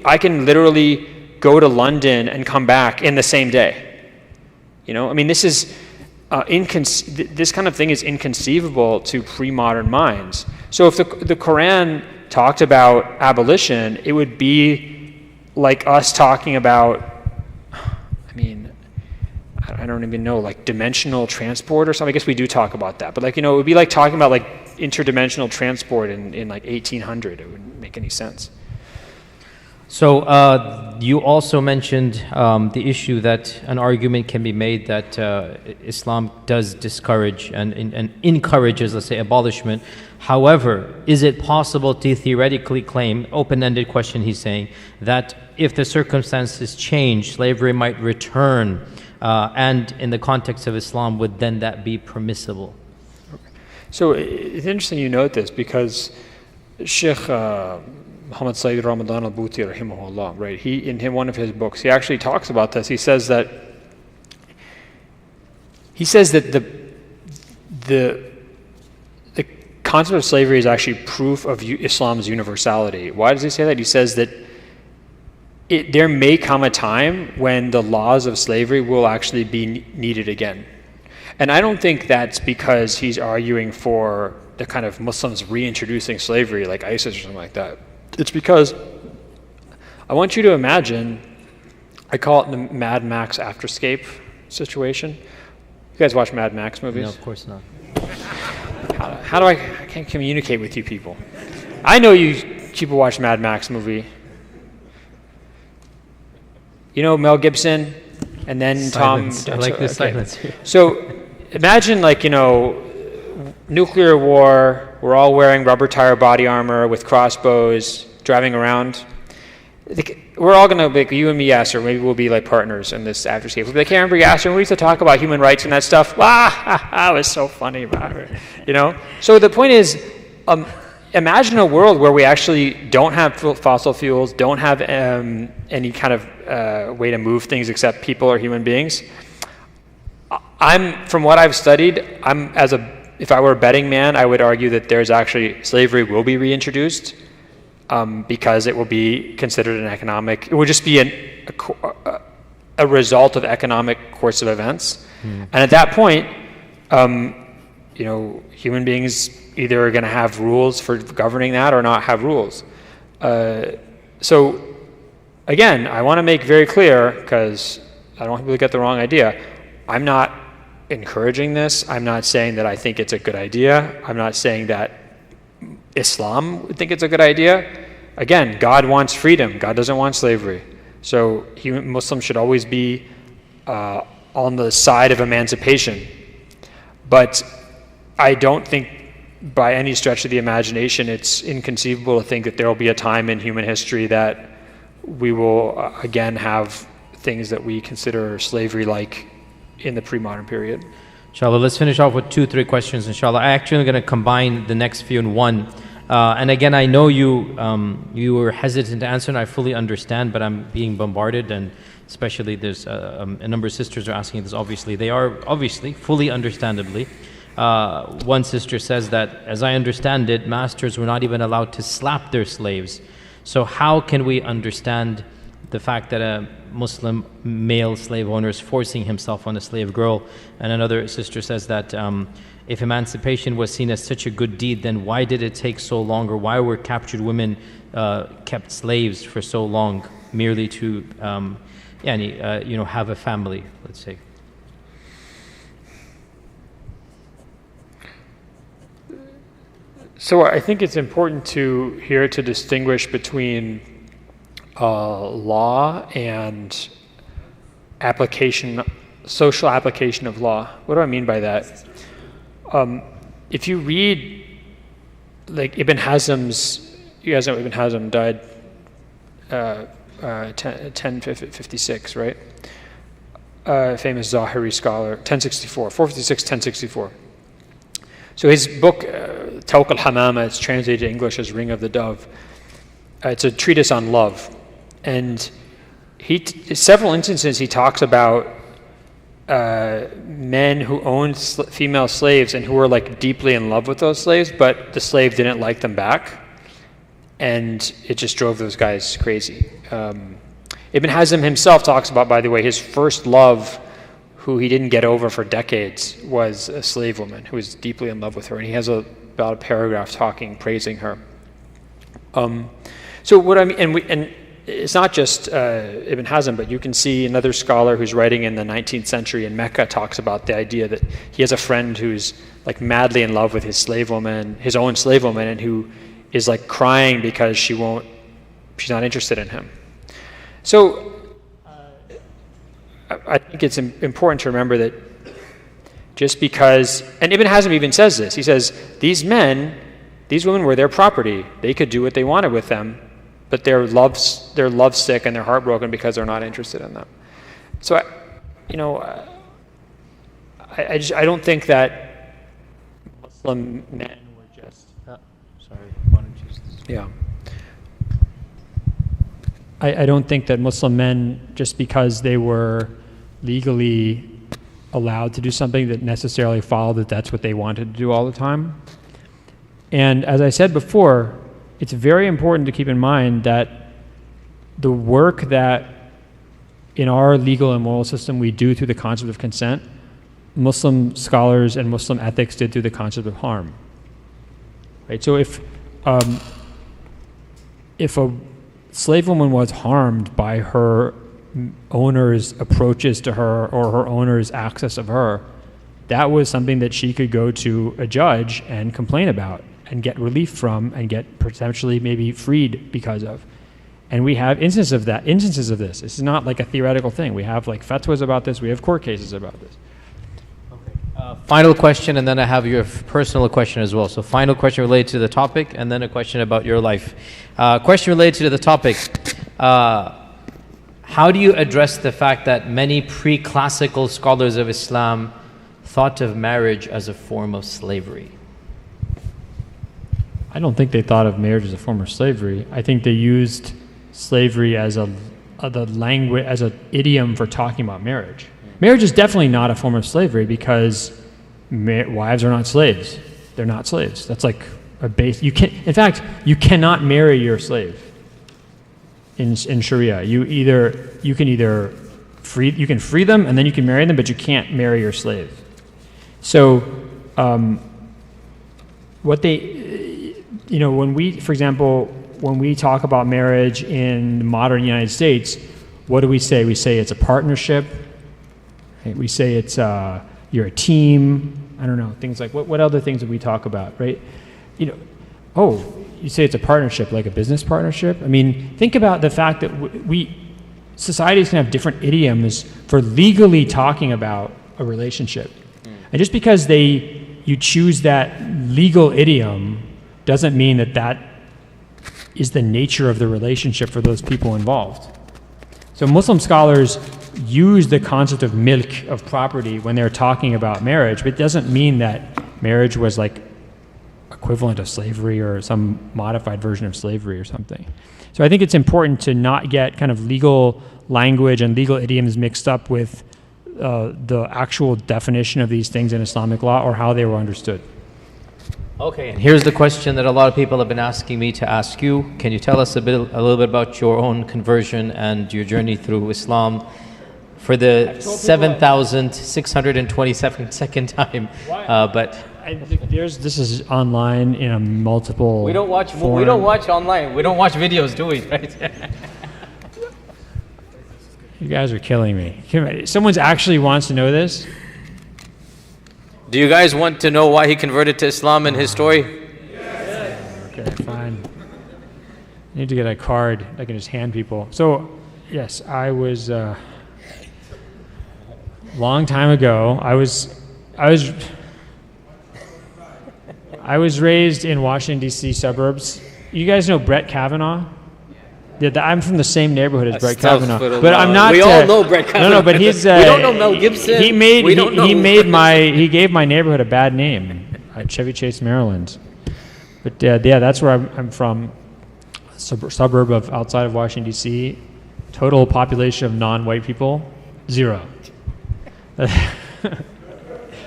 I can literally go to London and come back in the same day. This is this kind of thing is inconceivable to pre-modern minds. So if the Quran talked about abolition, it would be like us talking about, I don't even know, like dimensional transport or something. I guess we do talk about that, but it would be like talking about interdimensional transport in like 1800. It wouldn't make any sense. So you also mentioned the issue that an argument can be made that Islam does discourage and encourages, let's say, abolishment. However, is it possible to theoretically claim, open-ended question he's saying, that if the circumstances change, slavery might return, and in the context of Islam, would then that be permissible? So it's interesting you note this, because Shaykh Muhammad Sayyid Ramadan al-Bhuti rahimahullah, right? He, in one of his books, he actually talks about this. He says that the concept of slavery is actually proof of Islam's universality. Why does he say that? He says that there may come a time when the laws of slavery will actually be needed again. And I don't think that's because he's arguing for the kind of Muslims reintroducing slavery like ISIS or something like that. It's because I want you to imagine, I call it the Mad Max Afterscape situation. You guys watch Mad Max movies? No, of course not. How do I can't communicate with you people? I know you people watch Mad Max movie. You know Mel Gibson and then Silence. Tom. I like this okay. silence. So imagine, like, nuclear war, we're all wearing rubber tire body armor with crossbows, driving around. We're all going to be, you and me, Yasir, maybe we'll be like partners in this afterscape. We'll be like, hey, remember Yasir, we used to talk about human rights and that stuff. That was so funny, So the point is, imagine a world where we actually don't have fossil fuels, don't have any kind of way to move things except people or human beings. From what I've studied, if I were a betting man, I would argue that there's actually slavery will be reintroduced because it will be considered it will just be a result of economic course of events. And at that point, human beings either are going to have rules for governing that or not have rules. So again, I want to make very clear, because I don't want people to get the wrong idea, I'm not encouraging this. I'm not saying that I think it's a good idea. I'm not saying that Islam would think it's a good idea. Again, God wants freedom. God doesn't want slavery. So Muslims should always be on the side of emancipation. But I don't think by any stretch of the imagination it's inconceivable to think that there will be a time in human history that we will again have things that we consider slavery-like in the pre-modern period. Inshallah, let's finish off with 2-3 questions, inshallah. I actually am going to combine the next few in one. And again, I know you were hesitant to answer, and I fully understand, but I'm being bombarded, and especially there's a number of sisters are asking this, obviously. They are obviously, fully understandably. One sister says that, as I understand it, masters were not even allowed to slap their slaves. So how can we understand the fact that a Muslim male slave owner is forcing himself on a slave girl? And another sister says that if emancipation was seen as such a good deed, then why did it take so long, or why were captured women kept slaves for so long, merely to have a family, let's say? So I think it's important to distinguish between law and social application of law. What do I mean by that? If you read, like Ibn Hazm's, you guys know Ibn Hazm died 1056, right? Famous Zahiri scholar, 456, 1064. So his book, Tawq al-Hamama, it's translated to English as Ring of the Dove. It's a treatise on love. And several instances he talks about men who owned female slaves and who were like deeply in love with those slaves, but the slave didn't like them back, and it just drove those guys crazy. Ibn Hazm himself talks about, by the way, his first love, who he didn't get over for decades, was a slave woman who was deeply in love with her, and he has about a paragraph praising her. So what I mean, and it's not just Ibn Hazm, but you can see another scholar who's writing in the 19th century in Mecca talks about the idea that he has a friend who's like madly in love with his own slave woman, and who is like crying because she's not interested in him. So I think it's important to remember that just because, and Ibn Hazm even says this, he says, these women were their property. They could do what they wanted with them, but they're lovesick and they're heartbroken because they're not interested in them. So, I don't think that Muslim men were just... sorry, why don't you use this? Yeah. I don't think that Muslim men, just because they were legally allowed to do something, that necessarily followed that that's what they wanted to do all the time. And as I said before, it's very important to keep in mind that the work that in our legal and moral system we do through the concept of consent, Muslim scholars and Muslim ethics did through the concept of harm. Right? So if a slave woman was harmed by her owner's approaches to her or her owner's access of her, that was something that she could go to a judge and complain about and get relief from and get potentially maybe freed because of. And we have instances of this. This is not like a theoretical thing. We have like fatwas about this. We have court cases about this. Okay. Final question, and then I have your personal question as well. So final question related to the topic, and then a question about your life. Question related to the topic. How do you address the fact that many pre-classical scholars of Islam thought of marriage as a form of slavery? I don't think they thought of marriage as a form of slavery. I think they used slavery as the language, as an idiom for talking about marriage. Marriage is definitely not a form of slavery because wives are not slaves. They're not slaves. That's like a base. In fact, you cannot marry your slave in Sharia. You can free them and then you can marry them, but you can't marry your slave. So, when we talk about marriage in the modern United States, what do we say? We say it's a partnership. Right? We say it's you're a team. I don't know, things like what other things do we talk about, right? You say it's a partnership, like a business partnership. I mean, think about the fact that societies can have different idioms for legally talking about a relationship, and just because you choose that legal idiom doesn't mean that is the nature of the relationship for those people involved. So Muslim scholars use the concept of milk, of property, when they're talking about marriage, but it doesn't mean that marriage was like equivalent of slavery or some modified version of slavery or something. So I think it's important to not get kind of legal language and legal idioms mixed up with the actual definition of these things in Islamic law or how they were understood. Okay, and here's the question that a lot of people have been asking me to ask you. Can you tell us a little bit about your own conversion and your journey through Islam for the 7,627nd time? This is online in a multiple. We don't watch online. We don't watch videos, do we? Right? You guys are killing me. Someone actually wants to know this. Do you guys want to know why he converted to Islam and his story? Yes. Okay, fine. I need to get a card I can just hand people. So, yes, I was long time ago. I was raised in Washington D.C. suburbs. You guys know Brett Kavanaugh? Yeah, I'm from the same neighborhood as Brett Kavanaugh, but I'm not. We all know Brett Kavanaugh. No, but he's. We don't know Mel Gibson. He gave my neighborhood a bad name at Chevy Chase, Maryland. But that's where I'm from. Suburb of outside of Washington D.C. Total population of non-white people, 0.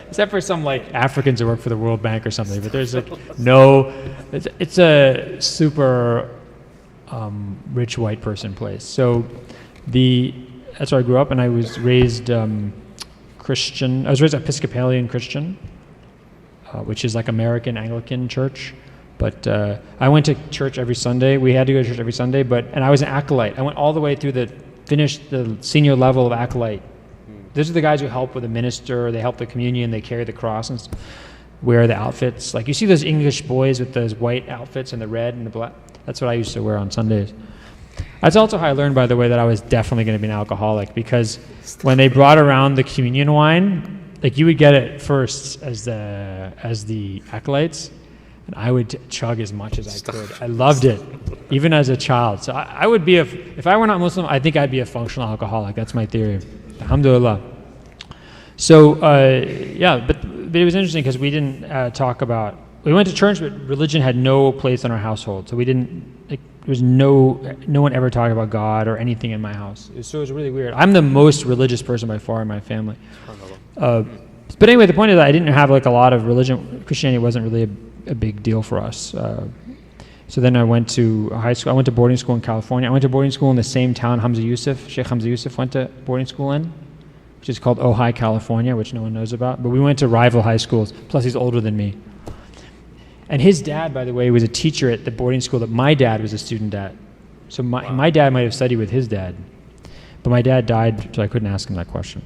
Except for some like Africans who work for the World Bank or something. But there's like no. It's a super. Rich white person place. So that's where I grew up, and I was raised Christian. I was raised Episcopalian Christian, which is like American Anglican church. But I went to church every Sunday. We had to go to church every Sunday, and I was an acolyte. I went all the way through finished the senior level of acolyte. These are the guys who help with the minister. They help the communion. They carry the cross and wear the outfits. Like you see those English boys with those white outfits and the red and the black. That's what I used to wear on Sundays. That's also how I learned, by the way, that I was definitely going to be an alcoholic, because when they brought around the communion wine, like you would get it first as the acolytes, and I would chug as much as I could. I loved it, even as a child. So I would be, if I were not Muslim, I think I'd be a functional alcoholic. That's my theory. Alhamdulillah. So, but it was interesting because we didn't talk about, we went to church, but religion had no place in our household. So we didn't, there was no one ever talked about God or anything in my house. So it was really weird. I'm the most religious person by far in my family. But anyway, the point is that I didn't have like a lot of religion. Christianity wasn't really a big deal for us. So then I went to high school. I went to boarding school in California. I went to boarding school in the same town Shaykh Hamza Yusuf went to boarding school in, which is called Ojai, California, which no one knows about. But we went to rival high schools. Plus, he's older than me. And his dad, by the way, was a teacher at the boarding school that my dad was a student at. So my dad might have studied with his dad. But my dad died, so I couldn't ask him that question.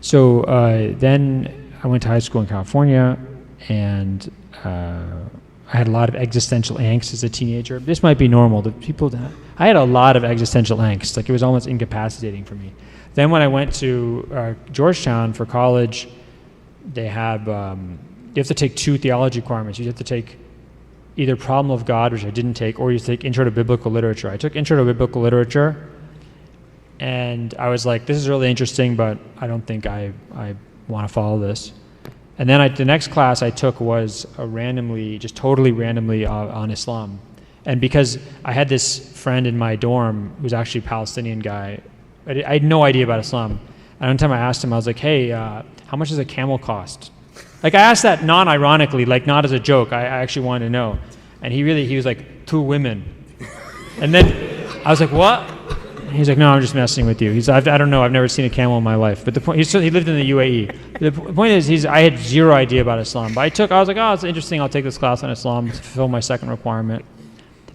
So then I went to high school in California, and I had a lot of existential angst as a teenager. This might be normal. I had a lot of existential angst. Like it was almost incapacitating for me. Then when I went to Georgetown for college, they have you have to take 2 theology requirements. You have to take either Problem of God, which I didn't take, or you take Intro to Biblical Literature. I took Intro to Biblical Literature, and I was like, this is really interesting, but I don't think I want to follow this. And then the next class I took was totally randomly on Islam. And because I had this friend in my dorm who was actually a Palestinian guy, I had no idea about Islam. And one time I asked him, I was like, hey, how much does a camel cost? Like I asked that non-ironically, like not as a joke. I actually wanted to know. And he was like, 2 women. And then I was like, what? And he's like, no, I'm just messing with you. I don't know, I've never seen a camel in my life. But the point, he lived in the UAE. The point is, I had zero idea about Islam. But I was like, oh, it's interesting, I'll take this class on Islam to fulfill my second requirement.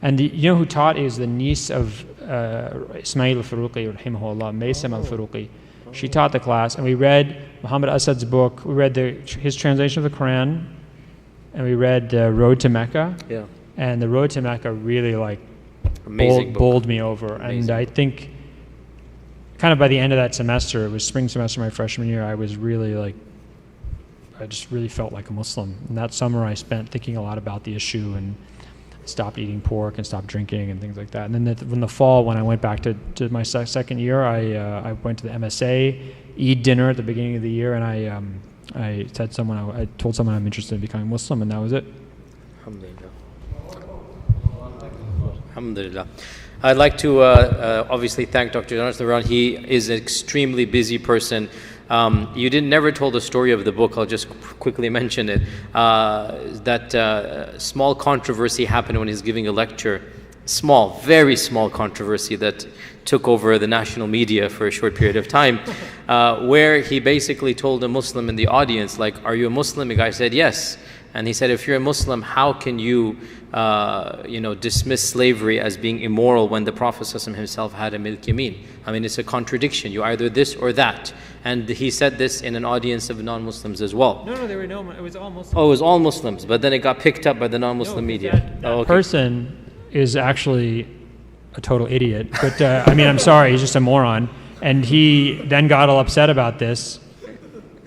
And you know who taught is the niece of Ismail al-Faruqi, rahimahullah, Maysam al-Faruqi. She taught the class, and we read Muhammad Asad's book. We read his translation of the Quran, and we read Road to Mecca. Yeah. And the Road to Mecca really bowled me over. Amazing. And I think kind of by the end of that semester, it was spring semester my freshman year, I was really I just really felt like a Muslim. And that summer I spent thinking a lot about the issue and stopped eating pork and stopped drinking and things like that. And then in the fall, when I went back to my second year, I went to the MSA Eid dinner at the beginning of the year, and I told someone I'm interested in becoming Muslim, and that was it. Alhamdulillah. Alhamdulillah. I'd like to obviously thank Dr. Jonas Laran. He is an extremely busy person. You never told the story of the book. I'll just quickly mention it. That small controversy happened when he was giving a lecture. Small, very small controversy that took over the national media for a short period of time, where he basically told a Muslim in the audience, like, are you a Muslim? The guy said, yes. And he said, if you're a Muslim, how can you dismiss slavery as being immoral when the Prophet ﷺ himself had a milk yamin? I mean, it's a contradiction. You either this or that. And he said this in an audience of non-Muslims as well. No, it was all Muslims. Oh, it was all Muslims, but then it got picked up by the non-Muslim media. That person is actually a total idiot. But I'm sorry, he's just a moron. And he then got all upset about this.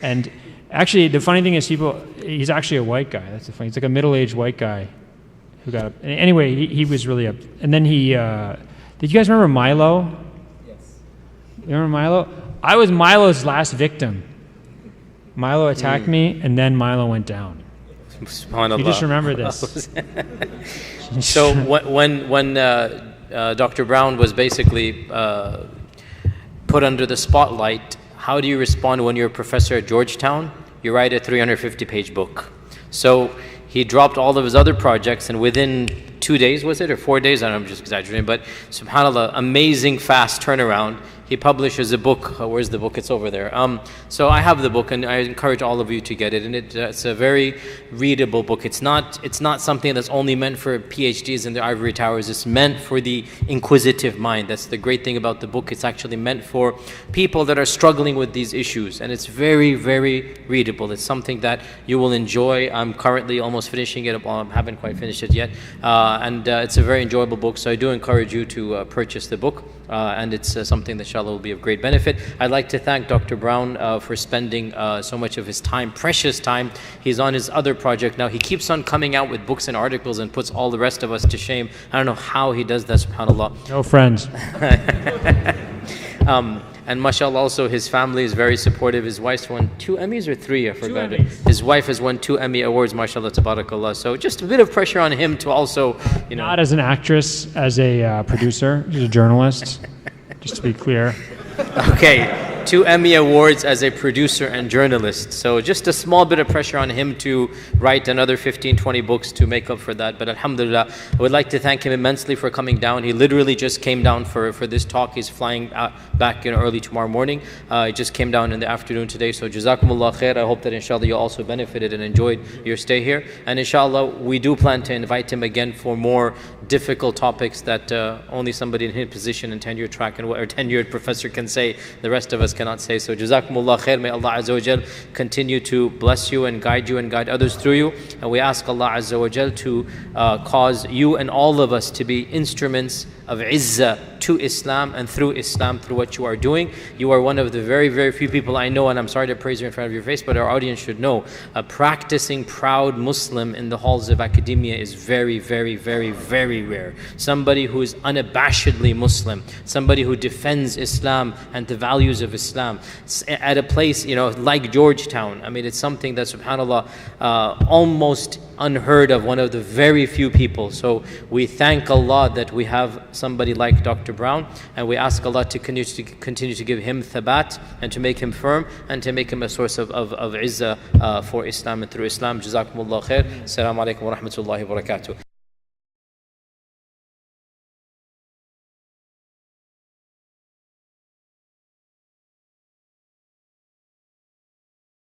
And actually, the funny thing is, he's actually a white guy. That's the funny. He's like a middle-aged white guy who got up. Anyway, he was really up. And then did you guys remember Milo? Yes. You remember Milo? I was Milo's last victim. Milo attacked me, and then Milo went down. You just remember this. So when Dr. Brown was basically put under the spotlight, how do you respond when you're a professor at Georgetown? You write a 350-page book. So he dropped all of his other projects, and within 2 days, was it, or 4 days? I don't know, I'm just exaggerating, but subhanAllah, amazing fast turnaround. he publishes a book. Where's the book? It's over there. So I have the book, and I encourage all of you to get it. And it's a very readable book. It's not something that's only meant for PhDs in the ivory towers. It's meant for the inquisitive mind. That's the great thing about the book. It's actually meant for people that are struggling with these issues, and it's very, very readable. It's something that you will enjoy. I'm currently almost finishing it. Well, I haven't quite finished it yet, and it's a very enjoyable book. So I do encourage you to purchase the book, and it's something that inshallah will be of great benefit. I'd like to thank Dr. Brown for spending so much of his time, precious time. He's on his other project now. He keeps on coming out with books and articles and puts all the rest of us to shame. I don't know how he does that, subhanAllah. No friends. And mashallah, also his family is very supportive. His wife's won 2 Emmys or 3, I forgot. 2 Emmys. His wife has won 2 Emmy awards, mashallah, tabarakallah. So just a bit of pressure on him to also, you know. Not as an actress, as a producer, as a journalist, just to be clear. Okay, 2 Emmy awards as a producer and journalist. So just a small bit of pressure on him to write another 15, 20 books to make up for that. But alhamdulillah, I would like to thank him immensely for coming down. He literally just came down for this talk. He's flying back early tomorrow morning. He just came down in the afternoon today. So jazakumullah khair. I hope that inshallah you also benefited and enjoyed your stay here. And inshallah, we do plan to invite him again for more difficult topics that only somebody in his position and tenure track and or tenured professor can say. The rest of us cannot say. So jazakumullah khair. May Allah Azza wa Jal continue to bless you and guide others through you. And we ask Allah Azza wa Jal to cause you and all of us to be instruments of izzah to Islam and through Islam, through what you are doing. You are one of the very, very few people I know, and I'm sorry to praise you in front of your face, but our audience should know, a practicing proud Muslim in the halls of academia is very, very, very, very rare. Somebody who is unabashedly Muslim, somebody who defends Islam and the values of Islam at a place, you know, like Georgetown. I mean, it's something that, subhanAllah, almost unheard of, one of the very few people. So we thank Allah that we have somebody like Dr. Brown, and we ask Allah to continue to give him thabat and to make him firm and to make him a source of izzah for Islam and through Islam. Jazakumullah khair. Assalamu alaikum wa rahmatullahi wa barakatuh.